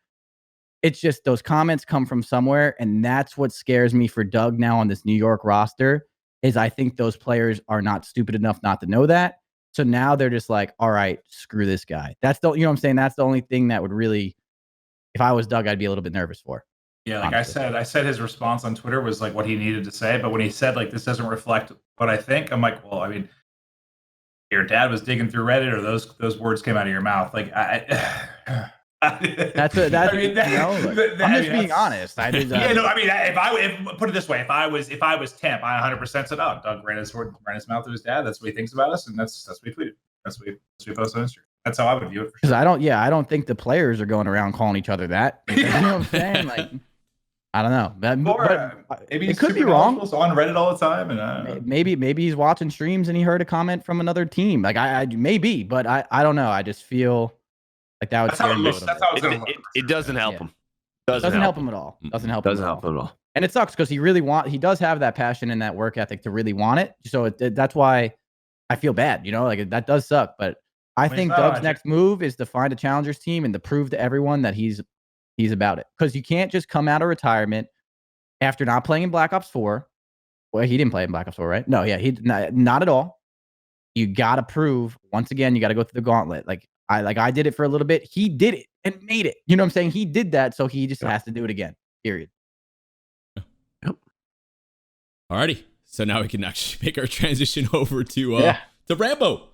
It's just those comments come from somewhere. And that's what scares me for Doug now on this New York roster is I think those players are not stupid enough not to know that. So now they're just like, all right, screw this guy. That's the, you know what I'm saying? That's the only thing that would really, if I was Doug, I'd be a little bit nervous for. Yeah, like honestly. I said his response on Twitter was like what he needed to say. But when he said like this doesn't reflect what I think, I'm like, well, I mean, your dad was digging through Reddit, or those words came out of your mouth. Like that's I'm just being honest. I did. Yeah, no, I mean, if put it this way, if I was temp, I 100% said, oh, Doug ran his mouth to his dad. That's what he thinks about us, and that's what we tweeted. That's what we posted on Instagram. That's how I would view it. Because I don't think the players are going around calling each other that. You know what I'm saying? Like, I don't know. But maybe it could be wrong. On Reddit all the time, and maybe he's watching streams and he heard a comment from another team. Like I maybe, but I don't know. I just feel like that would scare me. It doesn't help him. Doesn't help him at all. Doesn't help him at all. And it sucks because he does have that passion and that work ethic to really want it. So that's why I feel bad. You know, like that does suck, but. I think Doug's next move is to find a challengers team and to prove to everyone that he's about it. Because you can't just come out of retirement after not playing in Black Ops 4. Well, he didn't play in Black Ops 4, right? No, yeah, he not at all. You got to prove once again. You got to go through the gauntlet. Like I did it for a little bit. He did it and made it. You know what I'm saying? He did that, so he just has to do it again. Period. Yep. Alrighty. So now we can actually make our transition over to Rambo.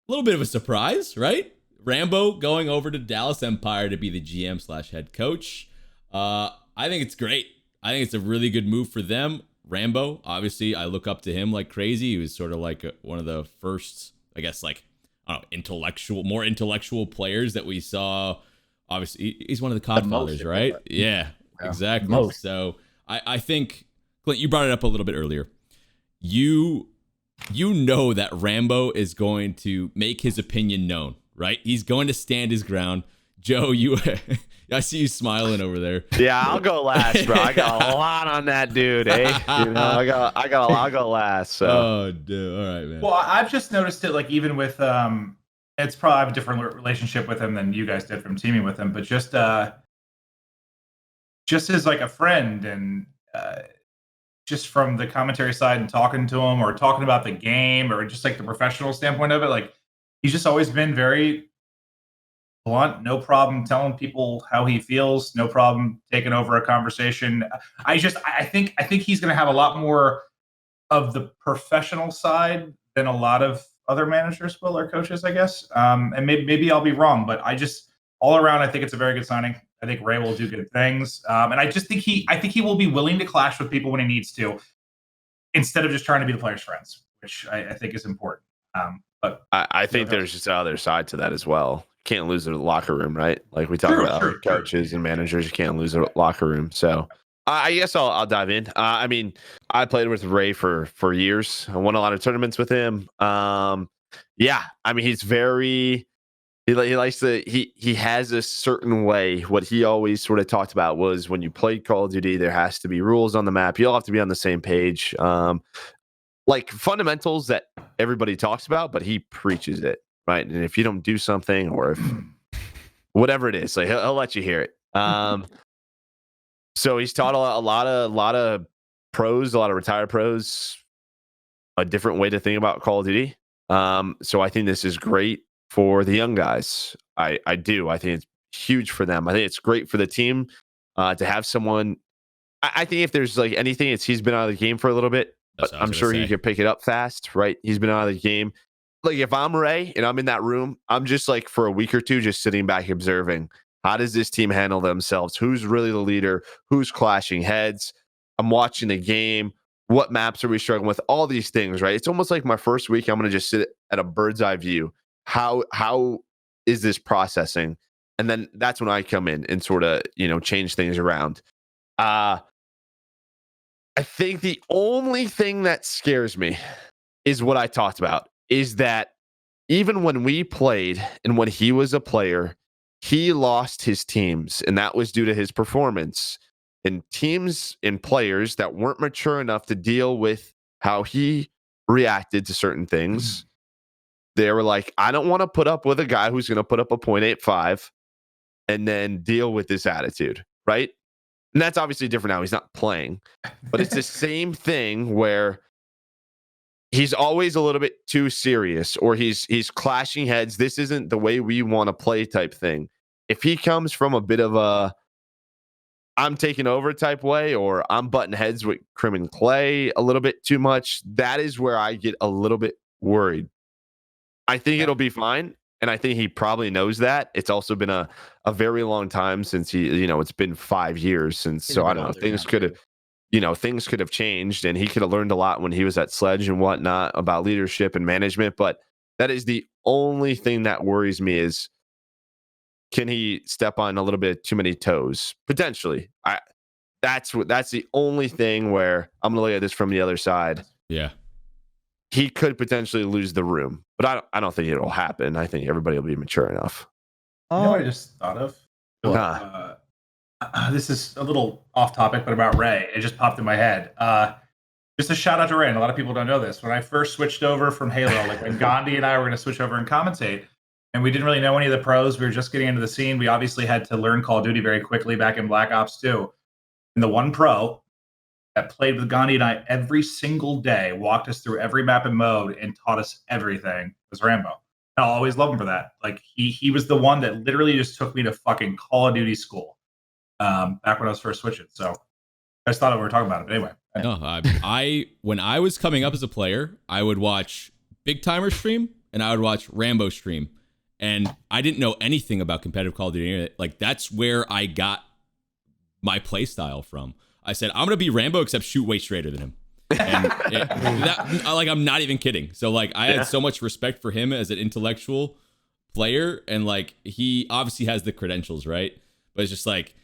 A little bit of a surprise, right? Rambo going over to Dallas Empire to be the GM/head coach. I think it's great. I think it's a really good move for them. Rambo, obviously, I look up to him like crazy. He was sort of like one of the first, I guess, like, I don't know, more intellectual players that we saw. Obviously, he's one of the Codfathers, right? Yeah, exactly. So I think, Clint, you brought it up a little bit earlier. You know that Rambo is going to make his opinion known, right? He's going to stand his ground. Joe, I see you smiling over there. Yeah, I'll go last, bro. I got a lot on that dude, eh? You know, I'll go last. So. Oh, dude. All right, man. Well, I've just noticed it, like even with it's probably I have a different relationship with him than you guys did from teaming with him, but just as like a friend and. Just from the commentary side and talking to him or talking about the game or just like the professional standpoint of it, like he's just always been very blunt, no problem telling people how he feels, no problem taking over a conversation. I think he's going to have a lot more of the professional side than a lot of other managers will or coaches, I guess. And maybe I'll be wrong, but all around, I think it's a very good signing. I think Ray will do good things, and I think he will be willing to clash with people when he needs to, instead of just trying to be the players' friends, which I think is important. But I think there's just another side to that as well. Can't lose the locker room, right? Like we talk about coaches and managers, you can't lose the locker room. So I guess I'll dive in. I mean, I played with Ray for years. I won a lot of tournaments with him. Yeah, I mean, he's very he likes to he has a certain way. What he always sort of talked about was when you play Call of Duty, there has to be rules on the map. You all have to be on the same page. Like fundamentals that everybody talks about, but he preaches it, right? And if you don't do something or if whatever it is, like he'll let you hear it. So he's taught a lot of pros, a lot of retired pros, a different way to think about Call of Duty. So I think this is great for the young guys. I do. I think it's huge for them. I think it's great for the team to have someone. I think if there's like anything, it's he's been out of the game for a little bit, but I'm sure he could pick it up fast, right? He's been out of the game. Like if I'm Ray and I'm in that room, I'm just like for a week or two, just sitting back observing. How does this team handle themselves? Who's really the leader? Who's clashing heads? I'm watching the game. What maps are we struggling with? All these things, right? It's almost like my first week. I'm going to just sit at a bird's eye view. How is this processing? And then that's when I come in and sort of change things around. I think the only thing that scares me is what I talked about. Is that even when we played and when he was a player, he lost his teams, and that was due to his performance. And teams and players that weren't mature enough to deal with how he reacted to certain things, they were like, I don't want to put up with a guy who's going to put up a 0.85 and then deal with this attitude, right? And that's obviously different now. He's not playing, but it's the same thing where he's always a little bit too serious, or he's clashing heads. This isn't the way we want to play type thing. If he comes from a bit of a I'm taking over type way, or I'm butting heads with Crim and Clay a little bit too much, that is where I get a little bit worried. I think it'll be fine, and I think he probably knows that. It's also been a very long time since it's been 5 years since, so I don't know, things could have changed, and he could have learned a lot when he was at Sledge and whatnot about leadership and management. But that is the only thing that worries me is, can he step on a little bit too many toes? Potentially. That's the only thing where I'm gonna look at this from the other side. Yeah. He could potentially lose the room, but I don't think it'll happen. I think everybody will be mature enough. You know what I just thought of? This is a little off topic, but about Ray. It just popped in my head. Just a shout out to Ray, and a lot of people don't know this. When I first switched over from Halo, like when Gandhi and I were going to switch over and commentate, and we didn't really know any of the pros. We were just getting into the scene. We obviously had to learn Call of Duty very quickly back in Black Ops 2. And the one pro that played with Gandhi and I every single day, walked us through every map and mode, and taught us everything, was Rambo. And I'll always love him for that. Like he was the one that literally just took me to fucking Call of Duty school back when I was first switching. So I just thought we were talking about it. But anyway. No, I when I was coming up as a player, I would watch Big Timer stream and I would watch Rambo stream. And I didn't know anything about competitive Call of Duty. Like, that's where I got my play style from. I said, I'm going to be Rambo, except shoot way straighter than him. And I'm not even kidding. So, like, I had so much respect for him as an intellectual player. And, like, he obviously has the credentials, right? But it's just like,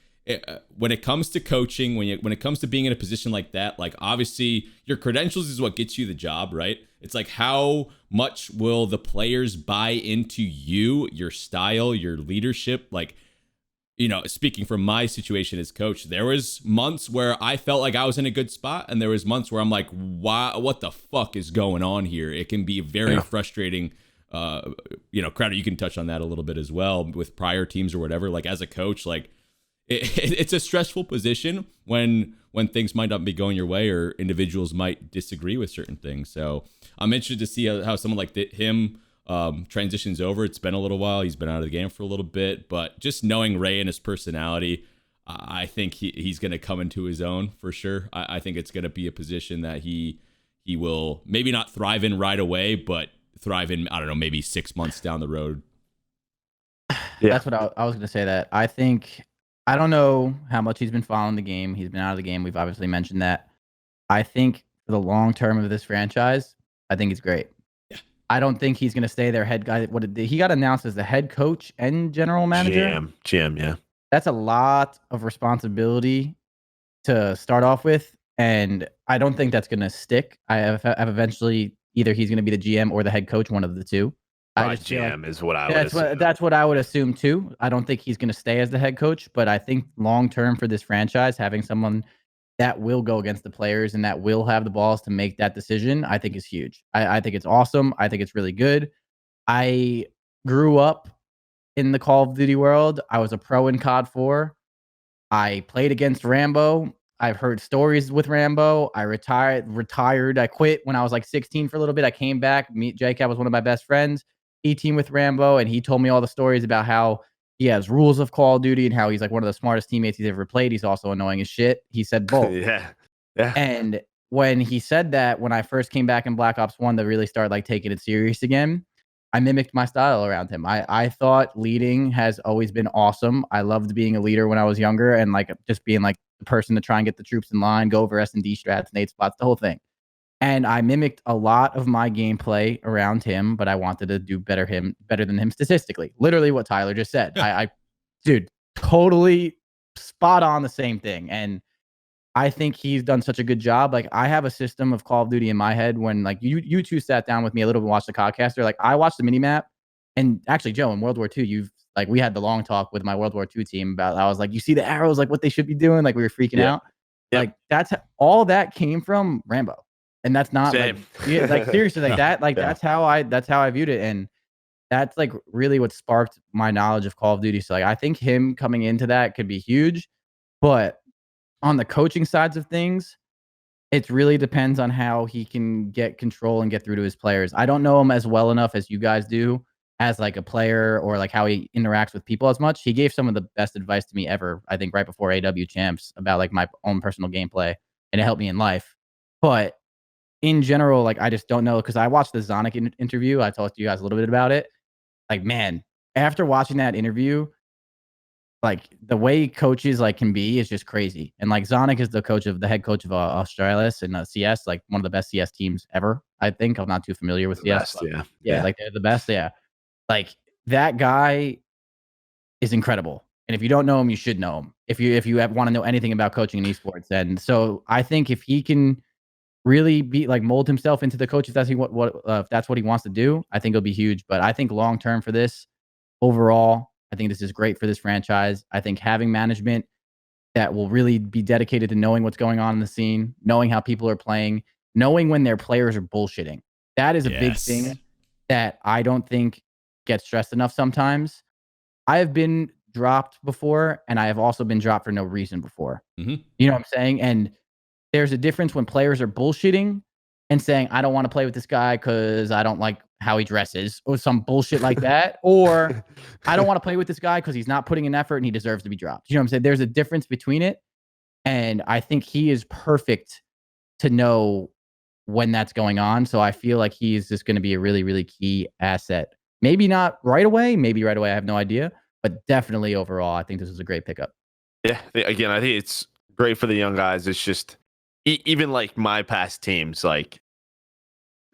when it comes to coaching, when it comes to being in a position like that, like, obviously your credentials is what gets you the job, right? It's like, how much will the players buy into you, your style, your leadership? Like, speaking from my situation as coach, there was months where I felt like I was in a good spot, and there was months where I'm like, wow, what the fuck is going on here? It can be very frustrating. Crowder, you can touch on that a little bit as well with prior teams or whatever. Like, as a coach, like, it's a stressful position when things might not be going your way, or individuals might disagree with certain things. So I'm interested to see how someone like him transitions over. It's been a little while. He's been out of the game for a little bit, but just knowing Ray and his personality, I think he's going to come into his own for sure. I think it's going to be a position that he will maybe not thrive in right away, but thrive in, I don't know, maybe 6 months down the road. Yeah. That's what I was going to say. That I don't know how much he's been following the game. He's been out of the game. We've obviously mentioned that. I think for the long term of this franchise, I think it's great. Yeah. I don't think he's going to stay their head guy. He got announced as the head coach and general manager? GM, yeah. That's a lot of responsibility to start off with, and I don't think that's going to stick. I've eventually, either he's going to be the GM or the head coach, one of the two. I just feel GM is what I would that's assume. that's what I would assume too. I don't think he's going to stay as the head coach, but I think long term for this franchise, having someone that will go against the players and that will have the balls to make that decision, I think is huge. I think it's awesome. I think it's really good. I grew up in the Call of Duty world. I was a pro in COD 4. I played against Rambo. I've heard stories with Rambo. I retired. I quit when I was like 16 for a little bit. I came back. JCat was one of my best friends. He teamed with Rambo, and he told me all the stories about how he has rules of Call of Duty and how he's like one of the smartest teammates he's ever played. He's also annoying as shit. He said both. Yeah. And when he said that, when I first came back in Black Ops 1 to really start like taking it serious again, I mimicked my style around him. I thought leading has always been awesome. I loved being a leader when I was younger and like just being like the person to try and get the troops in line, go over S&D strats, nade spots, the whole thing. And I mimicked a lot of my gameplay around him, but I wanted to do better than him statistically. Literally what Tyler just said. Dude, totally spot on the same thing. And I think he's done such a good job. Like I have a system of Call of Duty in my head when like you two sat down with me a little bit and watched the Codcaster. Like I watched the minimap, and actually Joe in World War II, we had the long talk with my World War II team about I was like, you see the arrows, like what they should be doing. Like we were freaking out. Yep. Like that's all that came from Rambo. And that's not like seriously like that. Like that's how I viewed it. And that's like really what sparked my knowledge of Call of Duty. So like I think him coming into that could be huge. But on the coaching sides of things, it really depends on how he can get control and get through to his players. I don't know him as well enough as you guys do as like a player or like how he interacts with people as much. He gave some of the best advice to me ever, I think right before AW Champs about like my own personal gameplay, and it helped me in life. But in general, like I just don't know because I watched the Zonic interview. I talked to you guys a little bit about it. Like, man, after watching that interview, like the way coaches like can be is just crazy. And like Zonic is the head coach of Australis and CS, like one of the best CS teams ever. I think I'm not too familiar with CS. Best, yeah, like they're the best. Yeah, like that guy is incredible. And if you don't know him, you should know him. If you want to know anything about coaching in esports, and so I think if he can really be like mold himself into the coach, if that's what he wants to do, I think it'll be huge. But I think long term for this, overall, I think this is great for this franchise. I think having management that will really be dedicated to knowing what's going on in the scene, knowing how people are playing, knowing when their players are bullshitting. That is a big thing that I don't think gets stressed enough sometimes. I have been dropped before, and I have also been dropped for no reason before. Mm-hmm. You know what I'm saying? And there's a difference when players are bullshitting and saying, I don't want to play with this guy because I don't like how he dresses or some bullshit like that. Or I don't want to play with this guy because he's not putting in effort and he deserves to be dropped. You know what I'm saying? There's a difference between it. And I think he is perfect to know when that's going on. So I feel like he's just going to be a really, really key asset. Maybe not right away. Maybe right away. I have no idea. But definitely overall, I think this is a great pickup. Yeah. Again, I think it's great for the young guys. It's just even like my past teams, like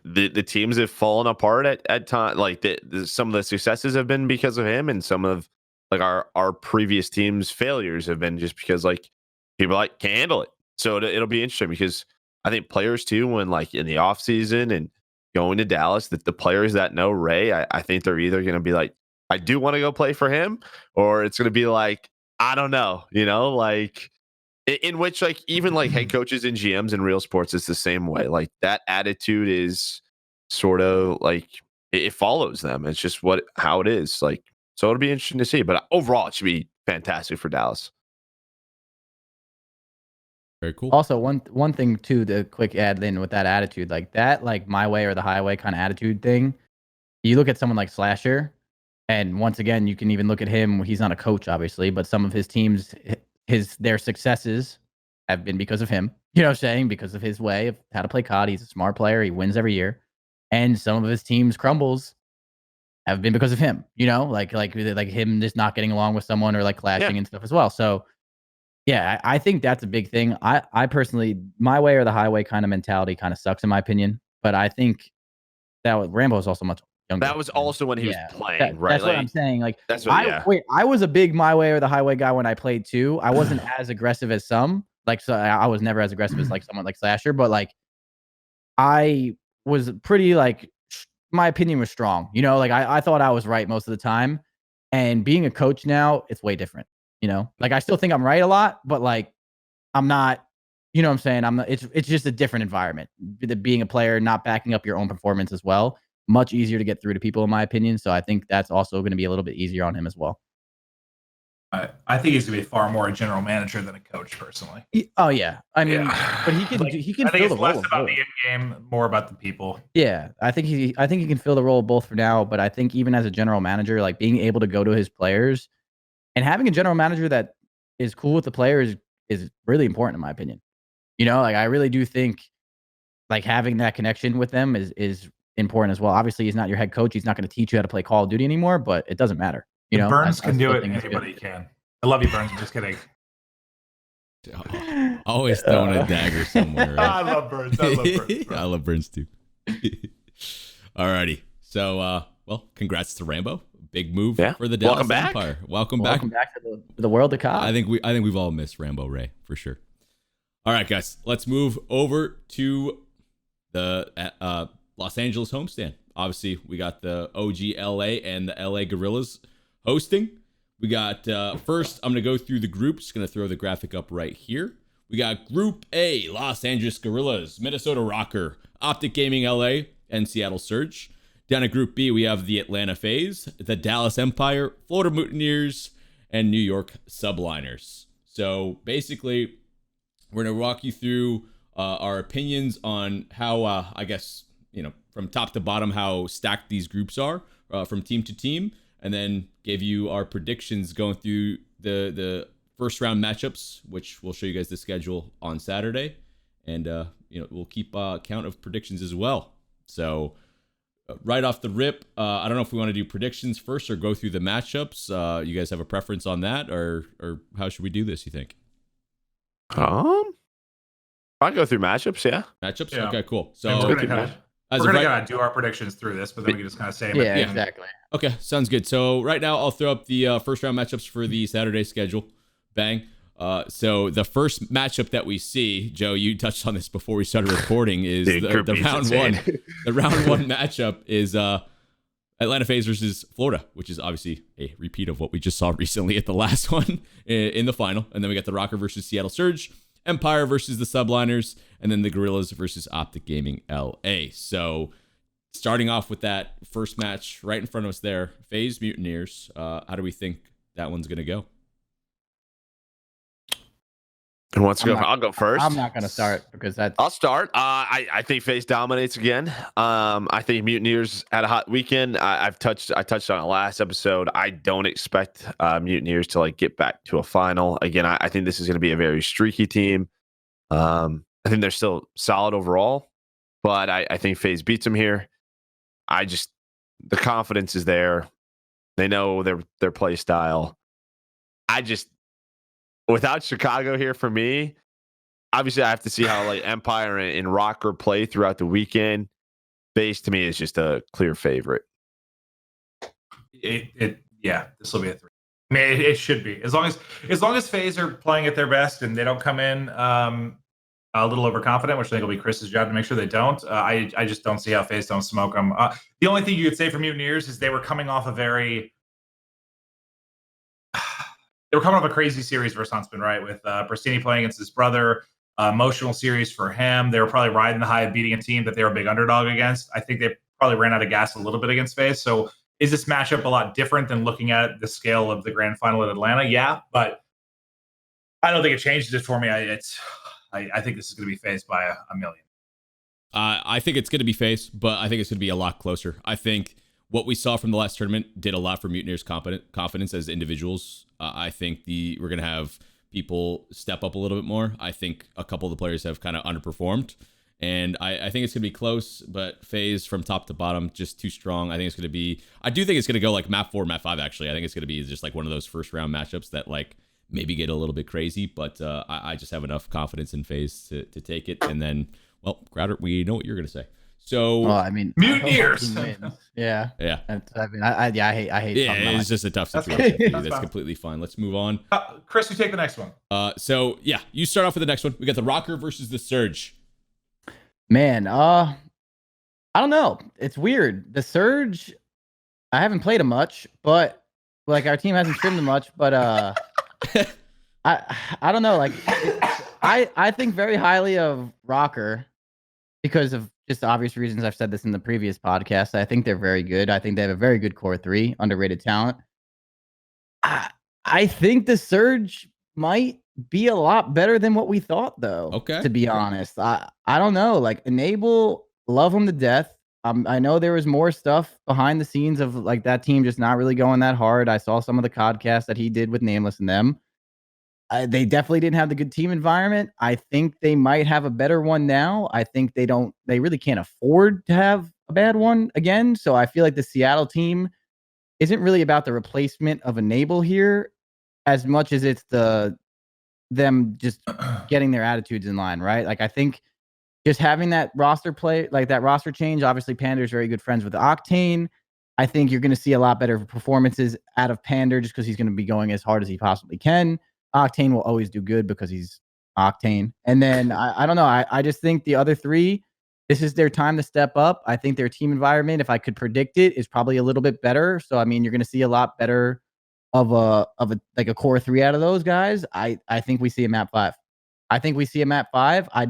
the teams have fallen apart at time. Like some of the successes have been because of him, and some of like our previous teams' failures have been just because like people like can't handle it. So it'll be interesting because I think players too, when like in the off season and going to Dallas, that the players that know Ray, I think they're either going to be like, I do want to go play for him, or it's going to be like, I don't know, like. In which, like, even like head coaches and GMs in real sports, it's the same way. Like that attitude is sort of like it follows them. It's just how it is. Like, so it'll be interesting to see. But overall, it should be fantastic for Dallas. Very cool. Also, one thing too, the quick add in with that attitude, like that, like my way or the highway kind of attitude thing. You look at someone like Slasher, and once again, you can even look at him. He's not a coach, obviously, but some of his teams. Their successes have been because of him, you know what I'm saying? Because of his way of how to play COD. He's a smart player. He wins every year. And some of his team's crumbles have been because of him, like him just not getting along with someone or like clashing and stuff as well. So yeah, I think that's a big thing. I personally, my way or the highway kind of mentality kind of sucks in my opinion, but I think that Rambo is also much younger. That was also when he was playing, right? That's what I'm saying. Like, that's what, I was a big my way or the highway guy when I played too. I wasn't as aggressive as some. Like, so I was never as aggressive as like someone like Slasher, but like, I was pretty like my opinion was strong. You know, like I thought I was right most of the time. And being a coach now, it's way different. You know, like I still think I'm right a lot, but like I'm not. You know what I'm saying? I'm not. It's just a different environment. Being a player, not backing up your own performance as well, much easier to get through to people, in my opinion. So I think that's also going to be a little bit easier on him as well. I think he's going to be far more a general manager than a coach, personally. Oh yeah, I mean, but he can Like, he can I think fill it's the role less of about both. the end game, more about the people. Yeah, I think he can fill the role of both for now. But I think even as a general manager, like being able to go to his players and having a general manager that is cool with the players is really important, in my opinion. You know, like I really do think like having that connection with them is important as well. Obviously, he's not your head coach. He's not going to teach you how to play Call of Duty anymore, but it doesn't matter. You know, Burns I can do still it. think it's good. Anybody can. I love you, Burns. I'm just kidding. Always throwing a dagger somewhere. Right? I love Burns. I love Burns. I love Burns too. Alrighty. So, well, congrats to Rambo. Big move for the Dallas Welcome back. Empire. Welcome Welcome back to the world of COD. I think we've all missed Rambo Ray for sure. All right, guys, let's move over to the Los Angeles homestand. Obviously, we got the OG LA and the LA Gorillas hosting. We got first, I'm going to go through the groups. Going to throw the graphic up right here. We got Group A, Los Angeles Gorillas, Minnesota Rocker, Optic Gaming LA, and Seattle Surge. Down at Group B, we have the Atlanta FaZe, the Dallas Empire, Florida Mutineers, and New York Subliners. So basically, we're going to walk you through our opinions on how, I guess, from top to bottom, how stacked these groups are from team to team, and then give you our predictions going through the first round matchups, which we'll show you guys the schedule on Saturday. And, we'll keep count of predictions as well. So right off the rip, I don't know if we want to do predictions first or go through the matchups. You guys have a preference on that, or how should we do this, you think? I'll go through matchups, yeah. Matchups? Yeah. Okay, cool. So we're gonna do our predictions through this, but then we can just kind of say them. Yeah, exactly. Okay, sounds good. So right now I'll throw up the first round matchups for the Saturday schedule. Bang. So the first matchup that we see, Joe, you touched on this before we started recording, is the round one. The round one matchup is Atlanta FaZe versus Florida, which is obviously a repeat of what we just saw recently at the last one in the final. And then we got the Rocker versus Seattle Surge, Empire versus the Subliners, and then the Gorillas versus Optic Gaming LA. So starting off with that first match right in front of us there, FaZe Mutineers. How do we think that one's going to go? Who wants to go? I'll go first. I'm not going to start because I'll start. I think FaZe dominates again. I think Mutineers had a hot weekend. I touched on it last episode. I don't expect Mutineers to get back to a final. Again, I think this is going to be a very streaky team. I think they're still solid overall, but I think FaZe beats them here. The confidence is there. They know their play style. Without Chicago here for me, obviously I have to see how Empire and Rocker play throughout the weekend. FaZe to me is just a clear favorite. This will be a 3. I mean, it should be as long as FaZe are playing at their best and they don't come in a little overconfident, which I think will be Chris's job to make sure they don't. I just don't see how FaZe don't smoke them. The only thing you could say for Mutineers is they were coming off a crazy series versus Huntsman, right? With Brastini playing against his brother, emotional series for him. They were probably riding the high of beating a team that they were a big underdog against. I think they probably ran out of gas a little bit against FaZe. So is this matchup a lot different than looking at the scale of the grand final at Atlanta? Yeah, but I don't think it changes it for me. I think this is going to be FaZe by a million. I think it's going to be FaZe, but I think it's going to be a lot closer. I think what we saw from the last tournament did a lot for Mutineers' confidence as individuals. I think we're going to have people step up a little bit more. I think a couple of the players have kind of underperformed. And I think it's going to be close, but FaZe from top to bottom, just too strong. I do think it's going to go map 4, map 5, actually. I think it's going to be just one of those first round matchups that maybe get a little bit crazy, but I just have enough confidence in FaZe to take it. And then, well, Crowder, we know what you're going to say. So, Mutineers. Yeah. I hate. Yeah, it's just a tough situation. That's completely fine. Let's move on. Chris, you take the next one. So yeah, you start off with the next one. We got the Rocker versus the Surge. Man, I don't know. It's weird. The Surge, I haven't played them much, but like our team hasn't streamed them much, but I don't know. Like I think very highly of Rocker because of just obvious reasons. I've said this in the previous podcast. I think they're very good. I think they have a very good core three, underrated talent. I think the Surge might be a lot better than what we thought, though. Okay. To be honest, I don't know. Like Enable, love him to death. I know there was more stuff behind the scenes of like that team just not really going that hard. I saw some of the podcasts that he did with Nameless and them. They definitely didn't have the good team environment. I think they might have a better one now. I think they really can't afford to have a bad one again. So I feel like the Seattle team isn't really about the replacement of Enable here as much as it's them just getting their attitudes in line, right? Like I think just having that roster play, like that roster change, obviously Pander's very good friends with Octane. I think you're going to see a lot better performances out of Pander just because he's going to be going as hard as he possibly can. Octane will always do good because he's Octane. And then I don't know. I just think the other three, this is their time to step up. I think their team environment, if I could predict it, is probably a little bit better. So I mean, you're going to see a lot better of a like a core three out of those guys. I think we see a map 5. I think we see a map 5. I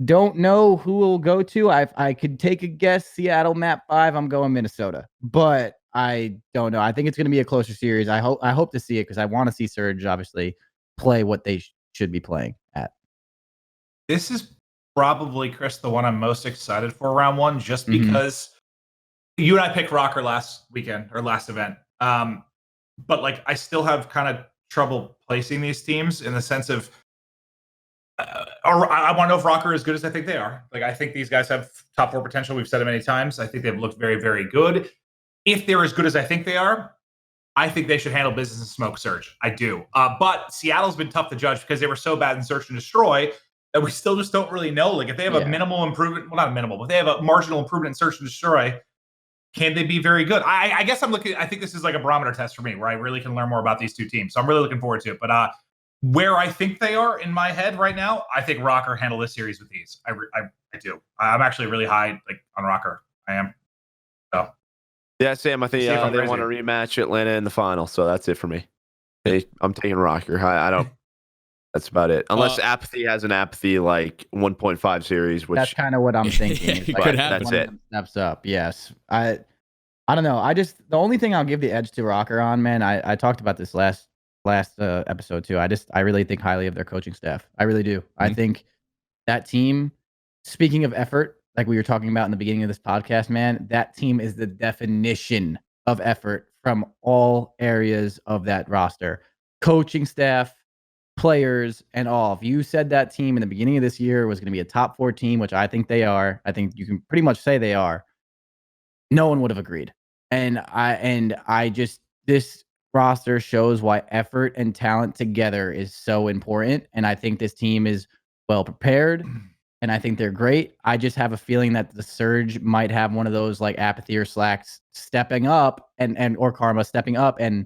don't know who will go to. I could take a guess. Seattle map 5. I'm going Minnesota, but I don't know. I think it's going to be a closer series. I hope to see it because I want to see Surge obviously play what they should be playing at. This is probably, Chris, the one I'm most excited for round one, just because you and I picked Rocker last weekend or last event. But like, I still have kind of trouble placing these teams in the sense of, I want to know if Rocker is as good as I think they are. Like, I think these guys have top 4 potential. We've said it many times. I think they've looked very, very good. If they're as good as I think they are, I think they should handle business and smoke Surge. I do. But Seattle's been tough to judge because they were so bad in Search and Destroy that we still just don't really know. Like, if they have a minimal improvement, well, not minimal, but if they have a marginal improvement in Search and Destroy, can they be very good? I guess I think this is like a barometer test for me where I really can learn more about these two teams. So I'm really looking forward to it. But where I think they are in my head right now, I think Rocker handle this series with ease. I do. I'm actually really high on Rocker. I am. So. Yeah, Sam, I think they want to rematch Atlanta in the final, so that's it for me. Hey, I'm taking Rocker. I don't. That's about it. Unless Apathy has an Apathy like 1.5 series, which that's kind of what I'm thinking. It could happen. That's it. Steps up. Yes. I don't know. The only thing I'll give the edge to Rocker on, man. I talked about this last episode too. I really think highly of their coaching staff. I really do. I think that team, speaking of effort, like we were talking about in the beginning of this podcast, man, that team is the definition of effort from all areas of that roster. Coaching staff, players, and all. If you said that team in the beginning of this year was going to be a top 4 team, which I think they are, I think you can pretty much say they are, no one would have agreed. And I just, this roster shows why effort and talent together is so important. And I think this team is well prepared. And I think they're great. I just have a feeling that the Surge might have one of those like Apathy or Slacks stepping up or Karma stepping up and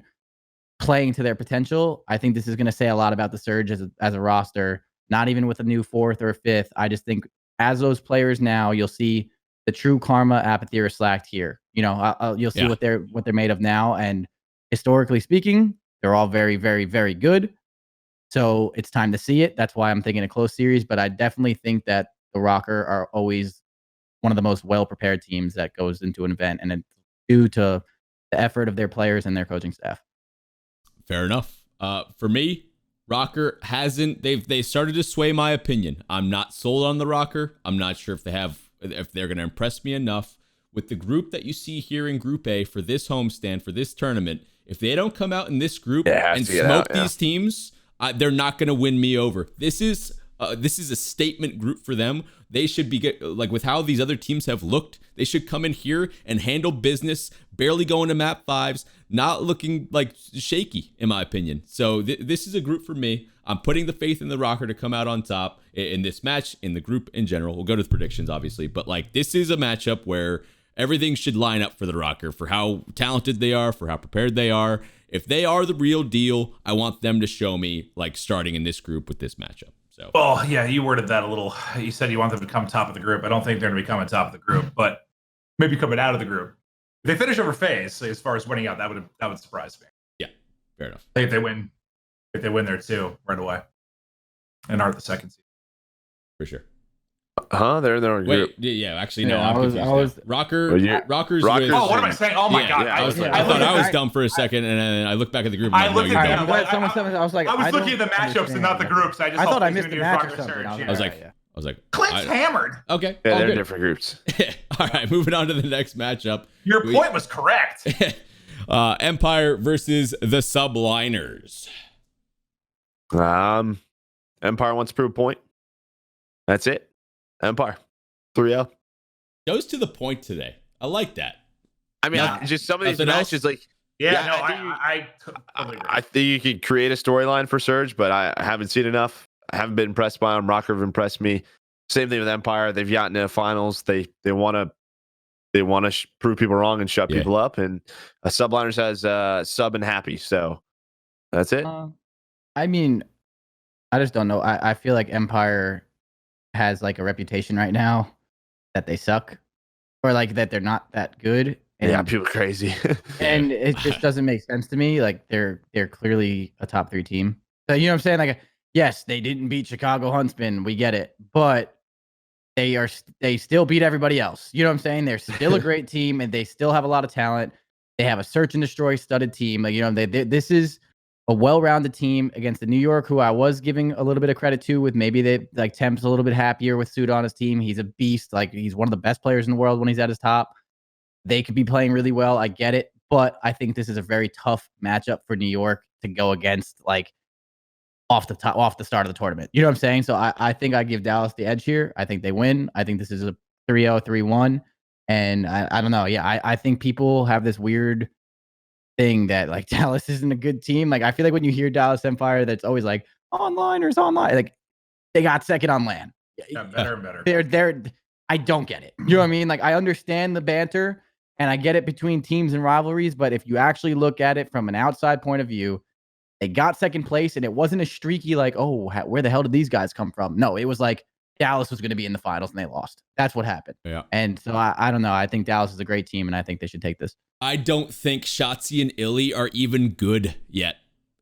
playing to their potential. I think this is going to say a lot about the Surge as a roster, not even with a new 4th or 5th. I just think as those players now, you'll see the true Karma, Apathy, or Slacked here. You'll see what they're made of now. And historically speaking, they're all very, very, very good. So it's time to see it. That's why I'm thinking a close series. But I definitely think that the Rocker are always one of the most well-prepared teams that goes into an event, and it's due to the effort of their players and their coaching staff. Fair enough. For me, Rocker they started to sway my opinion. I'm not sold on the Rocker. I'm not sure if they're going to impress me enough with the group that you see here in Group A for this homestand, for this tournament. If they don't come out in this group and smoke these teams, they're not going to win me over. This is a statement group for them. They should be like with how these other teams have looked. They should come in here and handle business, barely going to map 5s, not looking like shaky, in my opinion. So this is a group for me. I'm putting the faith in the Rocker to come out on top in this match, in the group in general. We'll go to the predictions, obviously, but like this is a matchup where everything should line up for the Rocker, for how talented they are, for how prepared they are. If they are the real deal, I want them to show me like starting in this group with this matchup. So, well, yeah, you worded that a little. You said you want them to come top of the group. I don't think they're going to become top of the group, but maybe coming out of the group. If they finish over FaZe, as far as winning out, that would surprise me. yeah, fair enough. I think if they win there too right away, and are the second seed For sure. They're in their own group. Wait, yeah, actually, no, Yeah, I'm confused now. Rockers. Rockers. Oh, what am I saying? Oh my Yeah, god! yeah, I I thought I was dumb for a second, and then I looked back at the group. And I looked no, at you're them. dumb. I was looking at the matchups and not the groups. I thought I missed the match or something. I was like, Clint's hammered. okay, Yeah, all they're in good. different groups. All right, moving on to the next matchup. Your point was correct. Empire versus the Subliners. Empire wants to prove a point. That's it. Empire 3-0. Goes to the point today. I like that. I mean, Yeah. just some of these Nothing matches, like Yeah, no, I totally agree. I think you could create a storyline for Surge, but I haven't seen enough. I haven't been impressed by them. Rocker have impressed me. Same thing with Empire. They've gotten to finals. They want to prove people wrong and shut people up. And Subliners has sub and happy. So that's it. I mean, I just don't know. I feel like Empire has like a reputation right now that they suck, or like that they're not that good. And, Yeah, people are crazy. and it just doesn't make sense to me. Like they're clearly a top 3 team. So you know what I'm saying? Like, yes, they didn't beat Chicago Huntsman. We get it, but they still beat everybody else. You know what I'm saying? They're still a great team, and they still have a lot of talent. They have a search and destroy studded team. Like, you know, this is a well-rounded team against the New York, who I was giving a little bit of credit to, with maybe they like Temp's a little bit happier with Suda on his team. He's a beast. Like, he's one of the best players in the world when he's at his top. They could be playing really well. I get it, but I think this is a very tough matchup for New York to go against, like, off the start of the tournament. You know what I'm saying? So I think I give Dallas the edge here. I think they win. I think this is a 3-0, 3-1. And I don't know. Yeah, I think people have this weird thing that like Dallas isn't a good team. Like, I feel like when you hear Dallas Empire, that's always like online. Like, they got second on LAN. Yeah, better and better. I don't get it. You know what I mean? Like, I understand the banter and I get it between teams and rivalries, but if you actually look at it from an outside point of view, they got second place, and it wasn't a streaky like, oh, where the hell did these guys come from? No, it was like Dallas was going to be in the finals and they lost. That's what happened. Yeah. And so I don't know. I think Dallas is a great team, and I think they should take this. I don't think Shotzi and Illy are even good yet.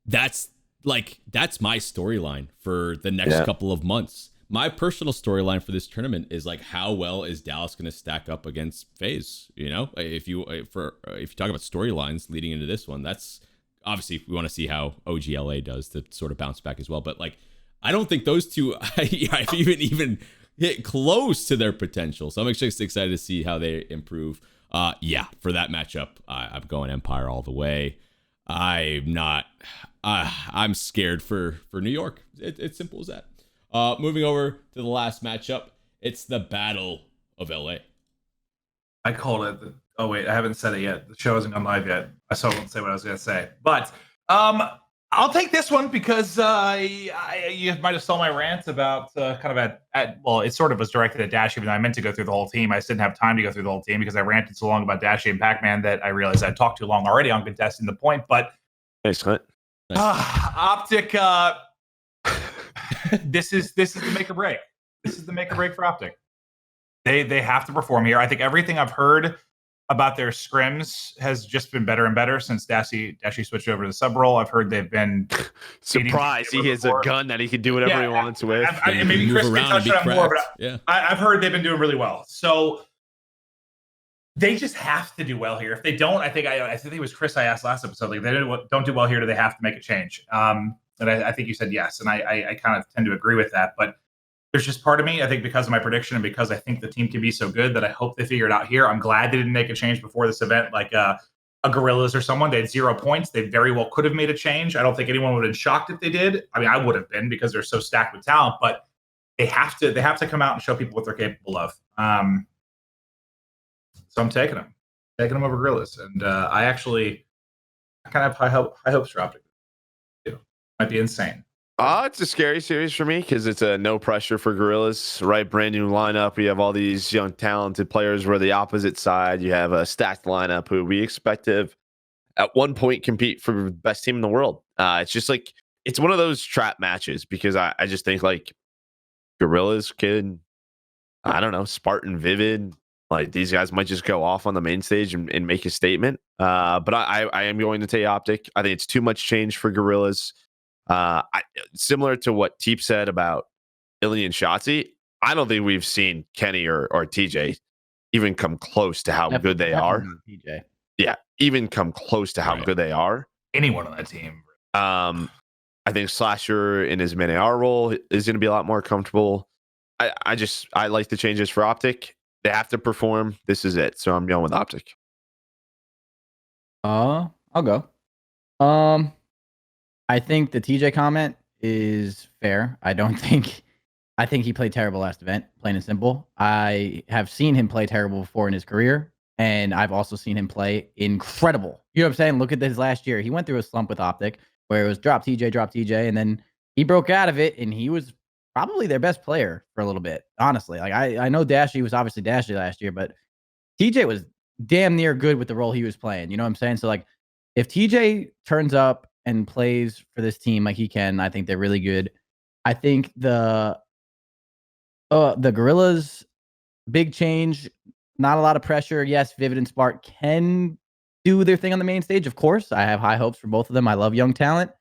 That's my storyline for the next couple of months. My personal storyline for this tournament is like, how well is Dallas going to stack up against FaZe? You know, if you talk about storylines leading into this one, that's obviously we want to see how OGLA does to sort of bounce back as well. But like, I don't think those two have even hit close to their potential. So I'm actually excited to see how they improve. For that matchup, I'm going Empire all the way. I'm scared for New York. It's simple as that. Moving over to the last matchup, it's the Battle of LA. I called it. Oh wait, I haven't said it yet. The show hasn't gone live yet. I still won't say what I was going to say. But I'll take this one because you might have saw my rant about kind of well, it sort of was directed at Dashy, but I meant to go through the whole team. I just didn't have time to go through the whole team because I ranted so long about Dashy and Pac-Man that I realized I talked too long already on contesting the point. But Thanks, Clint. Optic, this is the make or break. This is the make or break for Optic. They have to perform here. I think everything I've heard about their scrims has just been better and better since Dashy switched over to the sub role. I've heard they've been surprised he has a gun that he can do whatever he wants with. And maybe Chris can touch on more, but I've heard they've been doing really well. So they just have to do well here. If they don't, I think it was Chris I asked last episode, like if they don't do well here, do they have to make a change? And I think you said yes, and I kind of tend to agree with that. But there's just part of me, I think, because of my prediction and because I think the team can be so good that I hope they figure it out here. I'm glad they didn't make a change before this event, like a Gorillas or someone. They had 0 points. They very well could have made a change. I don't think anyone would have been shocked if they did. I mean, I would have been because they're so stacked with talent, but they have to come out and show people what they're capable of. So I'm taking them over Gorillas, and I kind of have high hopes for Optic. Might be insane. It's a scary series for me because it's a no pressure for Gorillas, right? Brand new lineup. We have all these young, talented players. We're the opposite side. You have a stacked lineup who we expect to, at one point, compete for the best team in the world. It's just like, it's one of those trap matches because I just think like Gorillas kid, I don't know, Spartan Vivid. Like these guys might just go off on the main stage and make a statement. But I am going to take Optic. I think it's too much change for Gorillas. Similar to what Teep said about Illy and Shotzi, I don't think we've seen Kenny or TJ even come close to how good they are. TJ. Yeah, even come close to how good they are. Anyone on that team. I think Slasher in his main AR role is going to be a lot more comfortable. I like the changes for Optic. They have to perform. This is it. So I'm going with Optic. I'll go. I think the TJ comment is fair. I think he played terrible last event, plain and simple. I have seen him play terrible before in his career, and I've also seen him play incredible. You know what I'm saying? Look at this last year. He went through a slump with Optic where it was drop TJ, and then he broke out of it, and he was probably their best player for a little bit, honestly. Like I know Dashy was obviously Dashy last year, but TJ was damn near good with the role he was playing. You know what I'm saying? So like if TJ turns up and plays for this team like he can, I think they're really good. I think the Gorillas, big change, not a lot of pressure. Yes, Vivid and Spark can do their thing on the main stage. Of course, I have high hopes for both of them. I love young talent.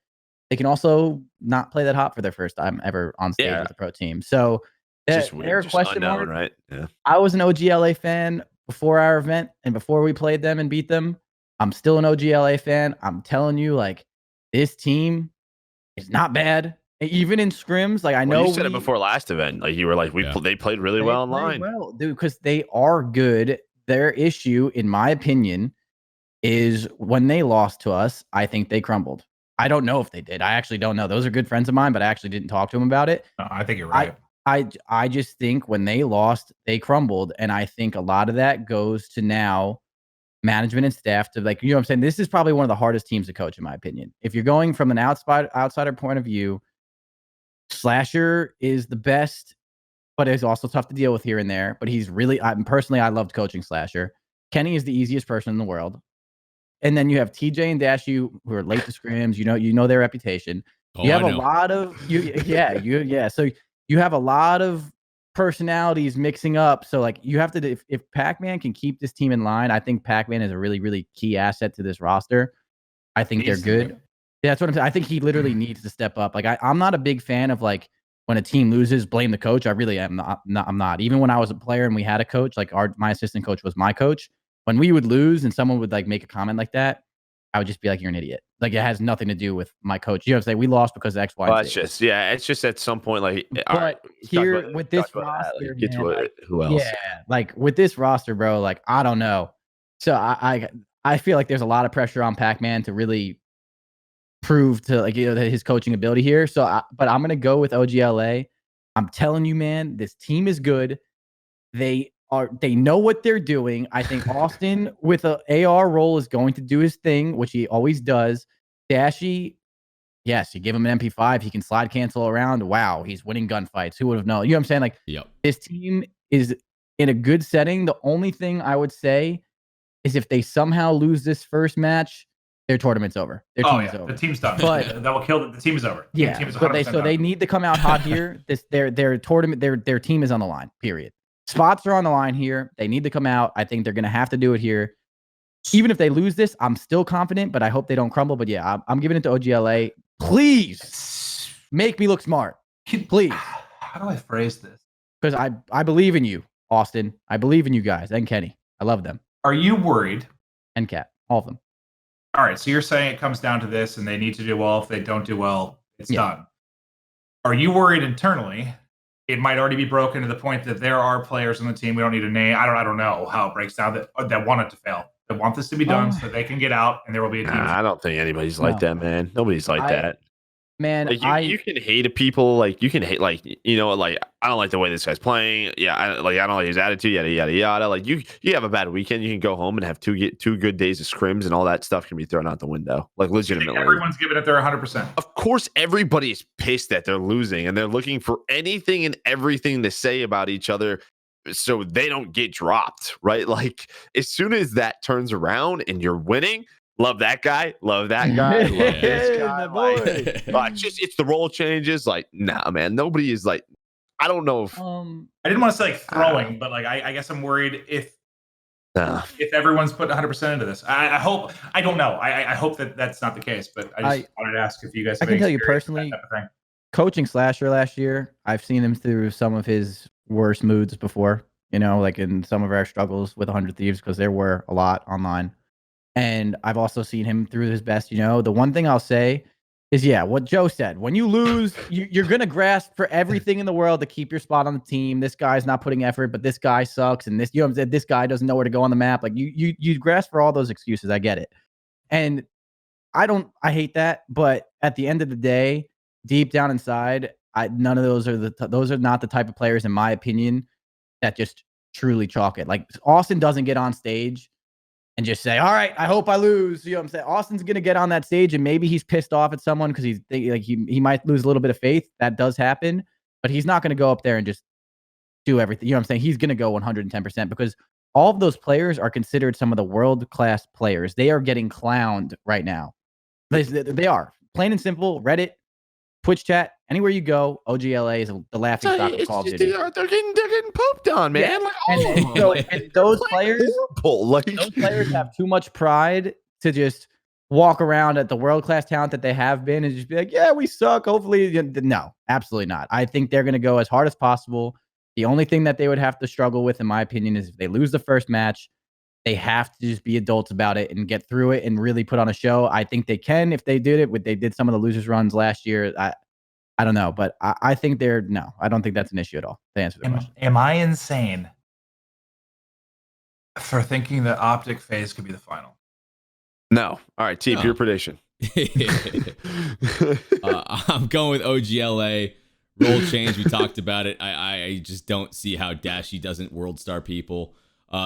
They can also not play that hot for their first time ever on stage with a pro team. So just they're a just question unknown, mark. right? Yeah. I was an OGLA fan before our event and before we played them and beat them. I'm still an OGLA fan. I'm telling you, like, this team is not bad. Even in scrims, like I know you said it before last event. Like you were like, they played really well online. Well, dude, because they are good. Their issue, in my opinion, is when they lost to us, I think they crumbled. I don't know if they did. I actually don't know. Those are good friends of mine, but I actually didn't talk to them about it. No, I think you're right. I just think when they lost, they crumbled. And I think a lot of that goes to now management and staff to, like, you know what I'm saying? This is probably one of the hardest teams to coach, in my opinion. If you're going from an outsider point of view, Slasher is the best, but it's also tough to deal with here and there. But he's really, I loved coaching Slasher. Kenny is the easiest person in the world. And then you have TJ and Dashy who are late to scrims. You know their reputation. You have a lot of So you have a lot of personalities mixing up. So like you have to, if Pac-Man can keep this team in line, I think Pac-Man is a really, really key asset to this roster. I think they're good. Yeah, that's what I'm saying. I think he literally needs to step up. Like I'm not a big fan of like when a team loses, blame the coach. I really am not. I'm not. Even when I was a player and we had a coach, like my assistant coach was my coach. When we would lose and someone would like make a comment like that, I would just be like, "You're an idiot." Like it has nothing to do with my coach. You have to say we lost because of X, Y, and Z. It's just at some point like. But here with this roster, get to it. Who else? Yeah, like with this roster, bro. Like I don't know. So I feel like there's a lot of pressure on Pac-Man to really prove to his coaching ability here. So, but I'm gonna go with OGLA. I'm telling you, man, this team is good. They know what they're doing. I think Austin with an AR role is going to do his thing, which he always does. Dashy, yes, you give him an MP5, he can slide cancel around. Wow, he's winning gunfights. Who would have known? You know what I'm saying? Like, This team is in a good setting. The only thing I would say is if they somehow lose this first match, their tournament's over. Their team is over. The team's done. But that will kill the team is over. Yeah, team is but they need to come out hot here. Their tournament, their team is on the line. Period. Spots are on the line here. They need to come out. I think they're going to have to do it here. Even if they lose this, I'm still confident, but I hope they don't crumble. But yeah, I'm giving it to OGLA. Please make me look smart. Please. How do I phrase this? Because I believe in you, Austin. I believe in you guys and Kenny. I love them. Are you worried? And Cat, all of them. All right, so you're saying it comes down to this, and they need to do well. If they don't do well, it's done. Are you worried internally? It might already be broken to the point that there are players on the team we don't need to name. I don't know how it breaks down that want it to fail, that want this to be done, so they can get out, and there will be a team. I don't think anybody's like that, man. Nobody's like that. Man, like you can hate people, like you can hate, like like I don't like the way this guy's playing. Yeah, I don't like his attitude. Yada yada yada. Like you have a bad weekend, you can go home and have two good days of scrims, and all that stuff can be thrown out the window. Like legitimately, everyone's giving it their 100%. Of course, everybody's pissed that they're losing, and they're looking for anything and everything to say about each other, so they don't get dropped. Right? Like as soon as that turns around and you're winning. Love that guy. Love that guy. Love this guy. Like, it's the role changes. Like, nah, man. Nobody is like. I don't know if I didn't want to say like throwing, but like I guess I'm worried if everyone's put 100% into this. I hope. I don't know. I hope that that's not the case. But I just wanted to ask if you guys. I Have can any tell you experience with personally, that type of thing. coaching Slasher last year, I've seen him through some of his worst moods before. You know, like in some of our struggles with 100 Thieves, because there were a lot online. And I've also seen him through his best. You know, the one thing I'll say is, yeah, what Joe said. When you lose, you're going to grasp for everything in the world to keep your spot on the team. This guy's not putting effort, but this guy sucks. And this, you know what I'm saying? This guy doesn't know where to go on the map. Like you grasp for all those excuses. I get it. And I hate that. But at the end of the day, deep down inside, none of those are those are not the type of players, in my opinion, that just truly chalk it. Like Austin doesn't get on stage and just say, all right, I hope I lose. You know what I'm saying? Austin's going to get on that stage and maybe he's pissed off at someone because he's like, he might lose a little bit of faith. That does happen, but he's not going to go up there and just do everything. You know what I'm saying? He's going to go 110% because all of those players are considered some of the world-class players. They are getting clowned right now. They are. Plain and simple, Reddit, Twitch chat, anywhere you go, OGLA is the laughing stock of Call of Duty. They're getting pooped on, man. Yeah. Like, and those players, those players have too much pride to just walk around at the world-class talent that they have been and just be like, yeah, we suck. Hopefully, no, absolutely not. I think they're going to go as hard as possible. The only thing that they would have to struggle with, in my opinion, is if they lose the first match, they have to just be adults about it and get through it and really put on a show. I think they can if they did it. They did some of the losers runs last year. I don't know, but I think I don't think that's an issue at all. To answer the question. Am I insane for thinking that Optic phase could be the final? No. All right, Teep, your prediction. I'm going with OGLA. Role change. We talked about it. I just don't see how Dashy doesn't world star people.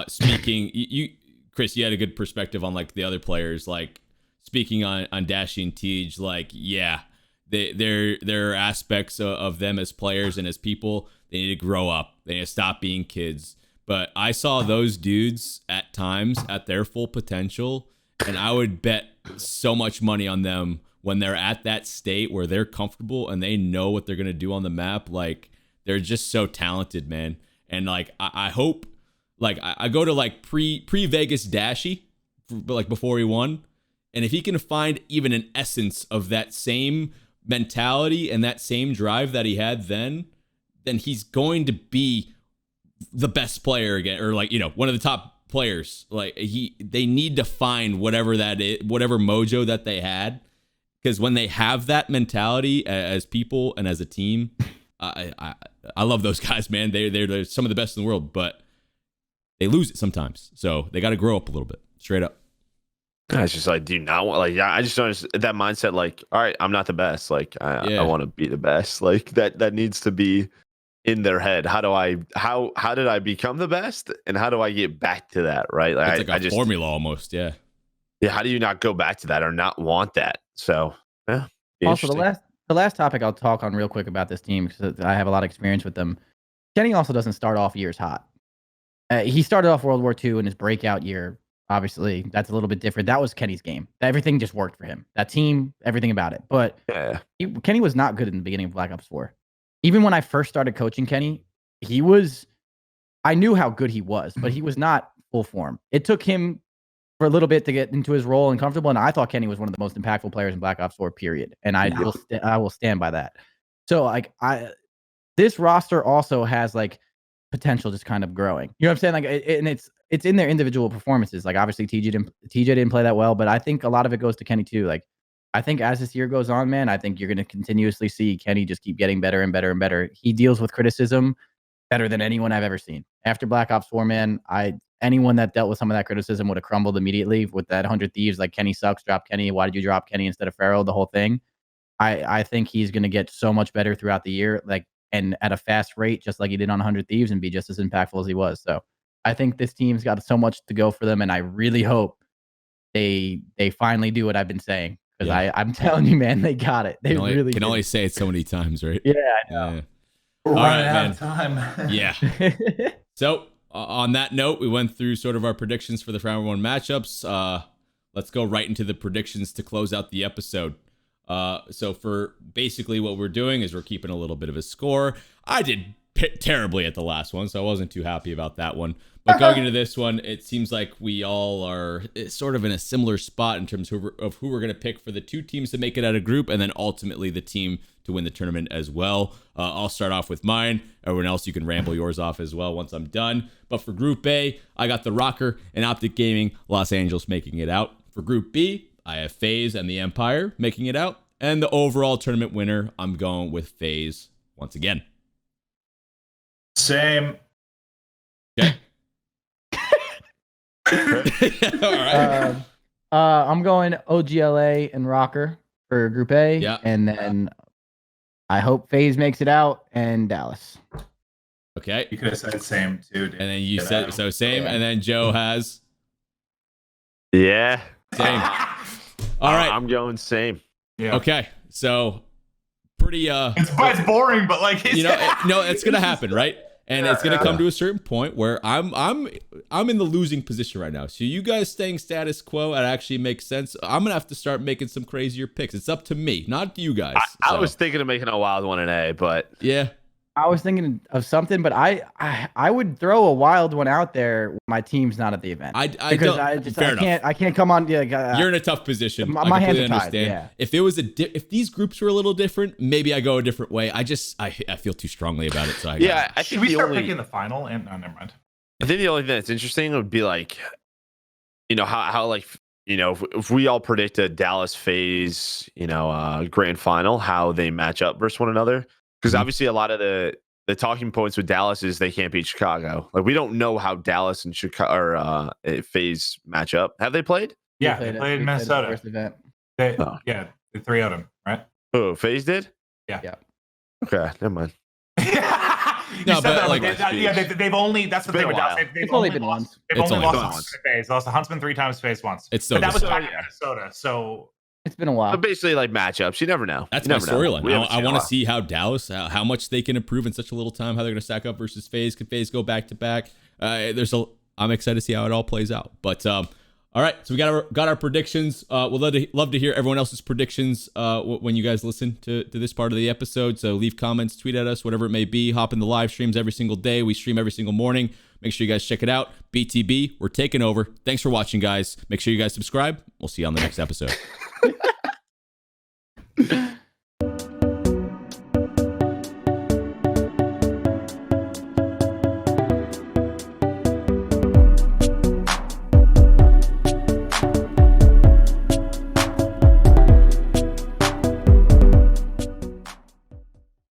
Speaking, Chris, you had a good perspective on like the other players. Like speaking on Dashy and Tej, like there are aspects of them as players and as people. They need to grow up. They need to stop being kids. But I saw those dudes at times at their full potential, and I would bet so much money on them when they're at that state where they're comfortable and they know what they're gonna do on the map. Like they're just so talented, man. And like I hope. Like I go to like pre Vegas Dashy, like before he won, and if he can find even an essence of that same mentality and that same drive that he had then he's going to be the best player again, or like one of the top players. Like they need to find whatever that is, whatever mojo that they had, because when they have that mentality as people and as a team, I love those guys, man. They're some of the best in the world, but they lose it sometimes, so they got to grow up a little bit. Straight up. It's just like, do you not want I just don't that mindset. Like, all right, I'm not the best. Like, I want to be the best. Like that needs to be in their head. How did I become the best, and how do I get back to that? Right? Like, it's like a formula almost. Yeah. Yeah. How do you not go back to that or not want that? So yeah. Also, the last topic I'll talk on real quick about this team, because I have a lot of experience with them. Kenny also doesn't start off years hot. He started off World War II in his breakout year. Obviously, that's a little bit different. That was Kenny's game. Everything just worked for him. That team, everything about it. But Kenny was not good in the beginning of Black Ops 4. Even when I first started coaching Kenny, I knew how good he was, but he was not full form. It took him for a little bit to get into his role and comfortable, and I thought Kenny was one of the most impactful players in Black Ops 4, period. And I will stand by that. So, like, this roster also has, like, potential just kind of growing. You know what I'm saying? Like, and it's in their individual performances. Like, obviously TJ didn't play that well, but I think a lot of it goes to Kenny too. Like, I think as this year goes on, man, I think you're going to continuously see Kenny just keep getting better and better and better. He deals with criticism better than anyone I've ever seen. After Black Ops 4, man, anyone that dealt with some of that criticism would have crumbled immediately with that 100 Thieves. Like, Kenny sucks, drop Kenny. Why did you drop Kenny instead of Pharaoh? The whole thing. I think he's going to get so much better throughout the year. Like, and at a fast rate, just like he did on 100 Thieves, and be just as impactful as he was. So I think this team's got so much to go for them, and I really hope they finally do what I've been saying. Because I'm telling you, man, they got it. They really can only say it so many times, right? Yeah, I know. We're running out of time. Yeah. So on that note, we went through sort of our predictions for the round 1 matchups. Let's go right into the predictions to close out the episode. So for basically what we're doing is we're keeping a little bit of a score. I did terribly at the last one, so I wasn't too happy about that one. But going into this one, it seems like we all are sort of in a similar spot in terms of who we're going to pick for the 2 teams to make it out of group, and then ultimately the team to win the tournament as well. I'll start off with mine. Everyone else, you can ramble yours off as well once I'm done. But for Group A, I got the Rocker and Optic Gaming Los Angeles making it out. For Group B, I have FaZe and the Empire making it out. And the overall tournament winner, I'm going with FaZe once again. Same. Okay. All right. I'm going OGLA and Rocker for Group A. Yeah. And then I hope FaZe makes it out and Dallas. Okay. You could have said same too, dude. And then you said so same. And then Joe has Yeah. same. All right. I'm going same. Yeah. Okay. So pretty It's boring, but like it's gonna happen, right? And it's gonna come to a certain point where I'm in the losing position right now. So you guys staying status quo, it actually makes sense. I'm gonna have to start making some crazier picks. It's up to me, not you guys. I was thinking of making a wild one in A, but yeah. I was thinking of something, but I would throw a wild one out there when my team's not at the event. I can't come on. Yeah, you're in a tough position. My hands are tied. Understand. Yeah. If it was if these groups were a little different, maybe I go a different way. I feel too strongly about it. So I should we start picking the final? And never mind. I think the only thing that's interesting would be like, how like, if we all predict a Dallas FaZe, grand final, how they match up versus one another. Because obviously a lot of the talking points with Dallas is they can't beat Chicago. Like we don't know how Dallas and Chicago or FaZe match up. Have they played? Yeah, they played in Minnesota. First event. Yeah, they 3-0'd them, right? Oh, FaZe did? Yeah. Okay, never mind. No, but like, they've only. That's the thing with Dallas. They've only been once. They've only lost to FaZe. Lost to Huntsman 3 times, FaZe once. It's so. But that was back in Minnesota. So. It's been a while. But basically, like matchups, you never know. That's my storyline. I want to see how Dallas, how much they can improve in such a little time. How they're going to stack up versus FaZe. Can FaZe go back to back? I'm excited to see how it all plays out. But all right, so we got our predictions. We'll love to hear everyone else's predictions when you guys listen to this part of the episode. So leave comments, tweet at us, whatever it may be. Hop in the live streams every single day. We stream every single morning. Make sure you guys check it out. BTB, we're taking over. Thanks for watching, guys. Make sure you guys subscribe. We'll see you on the next episode.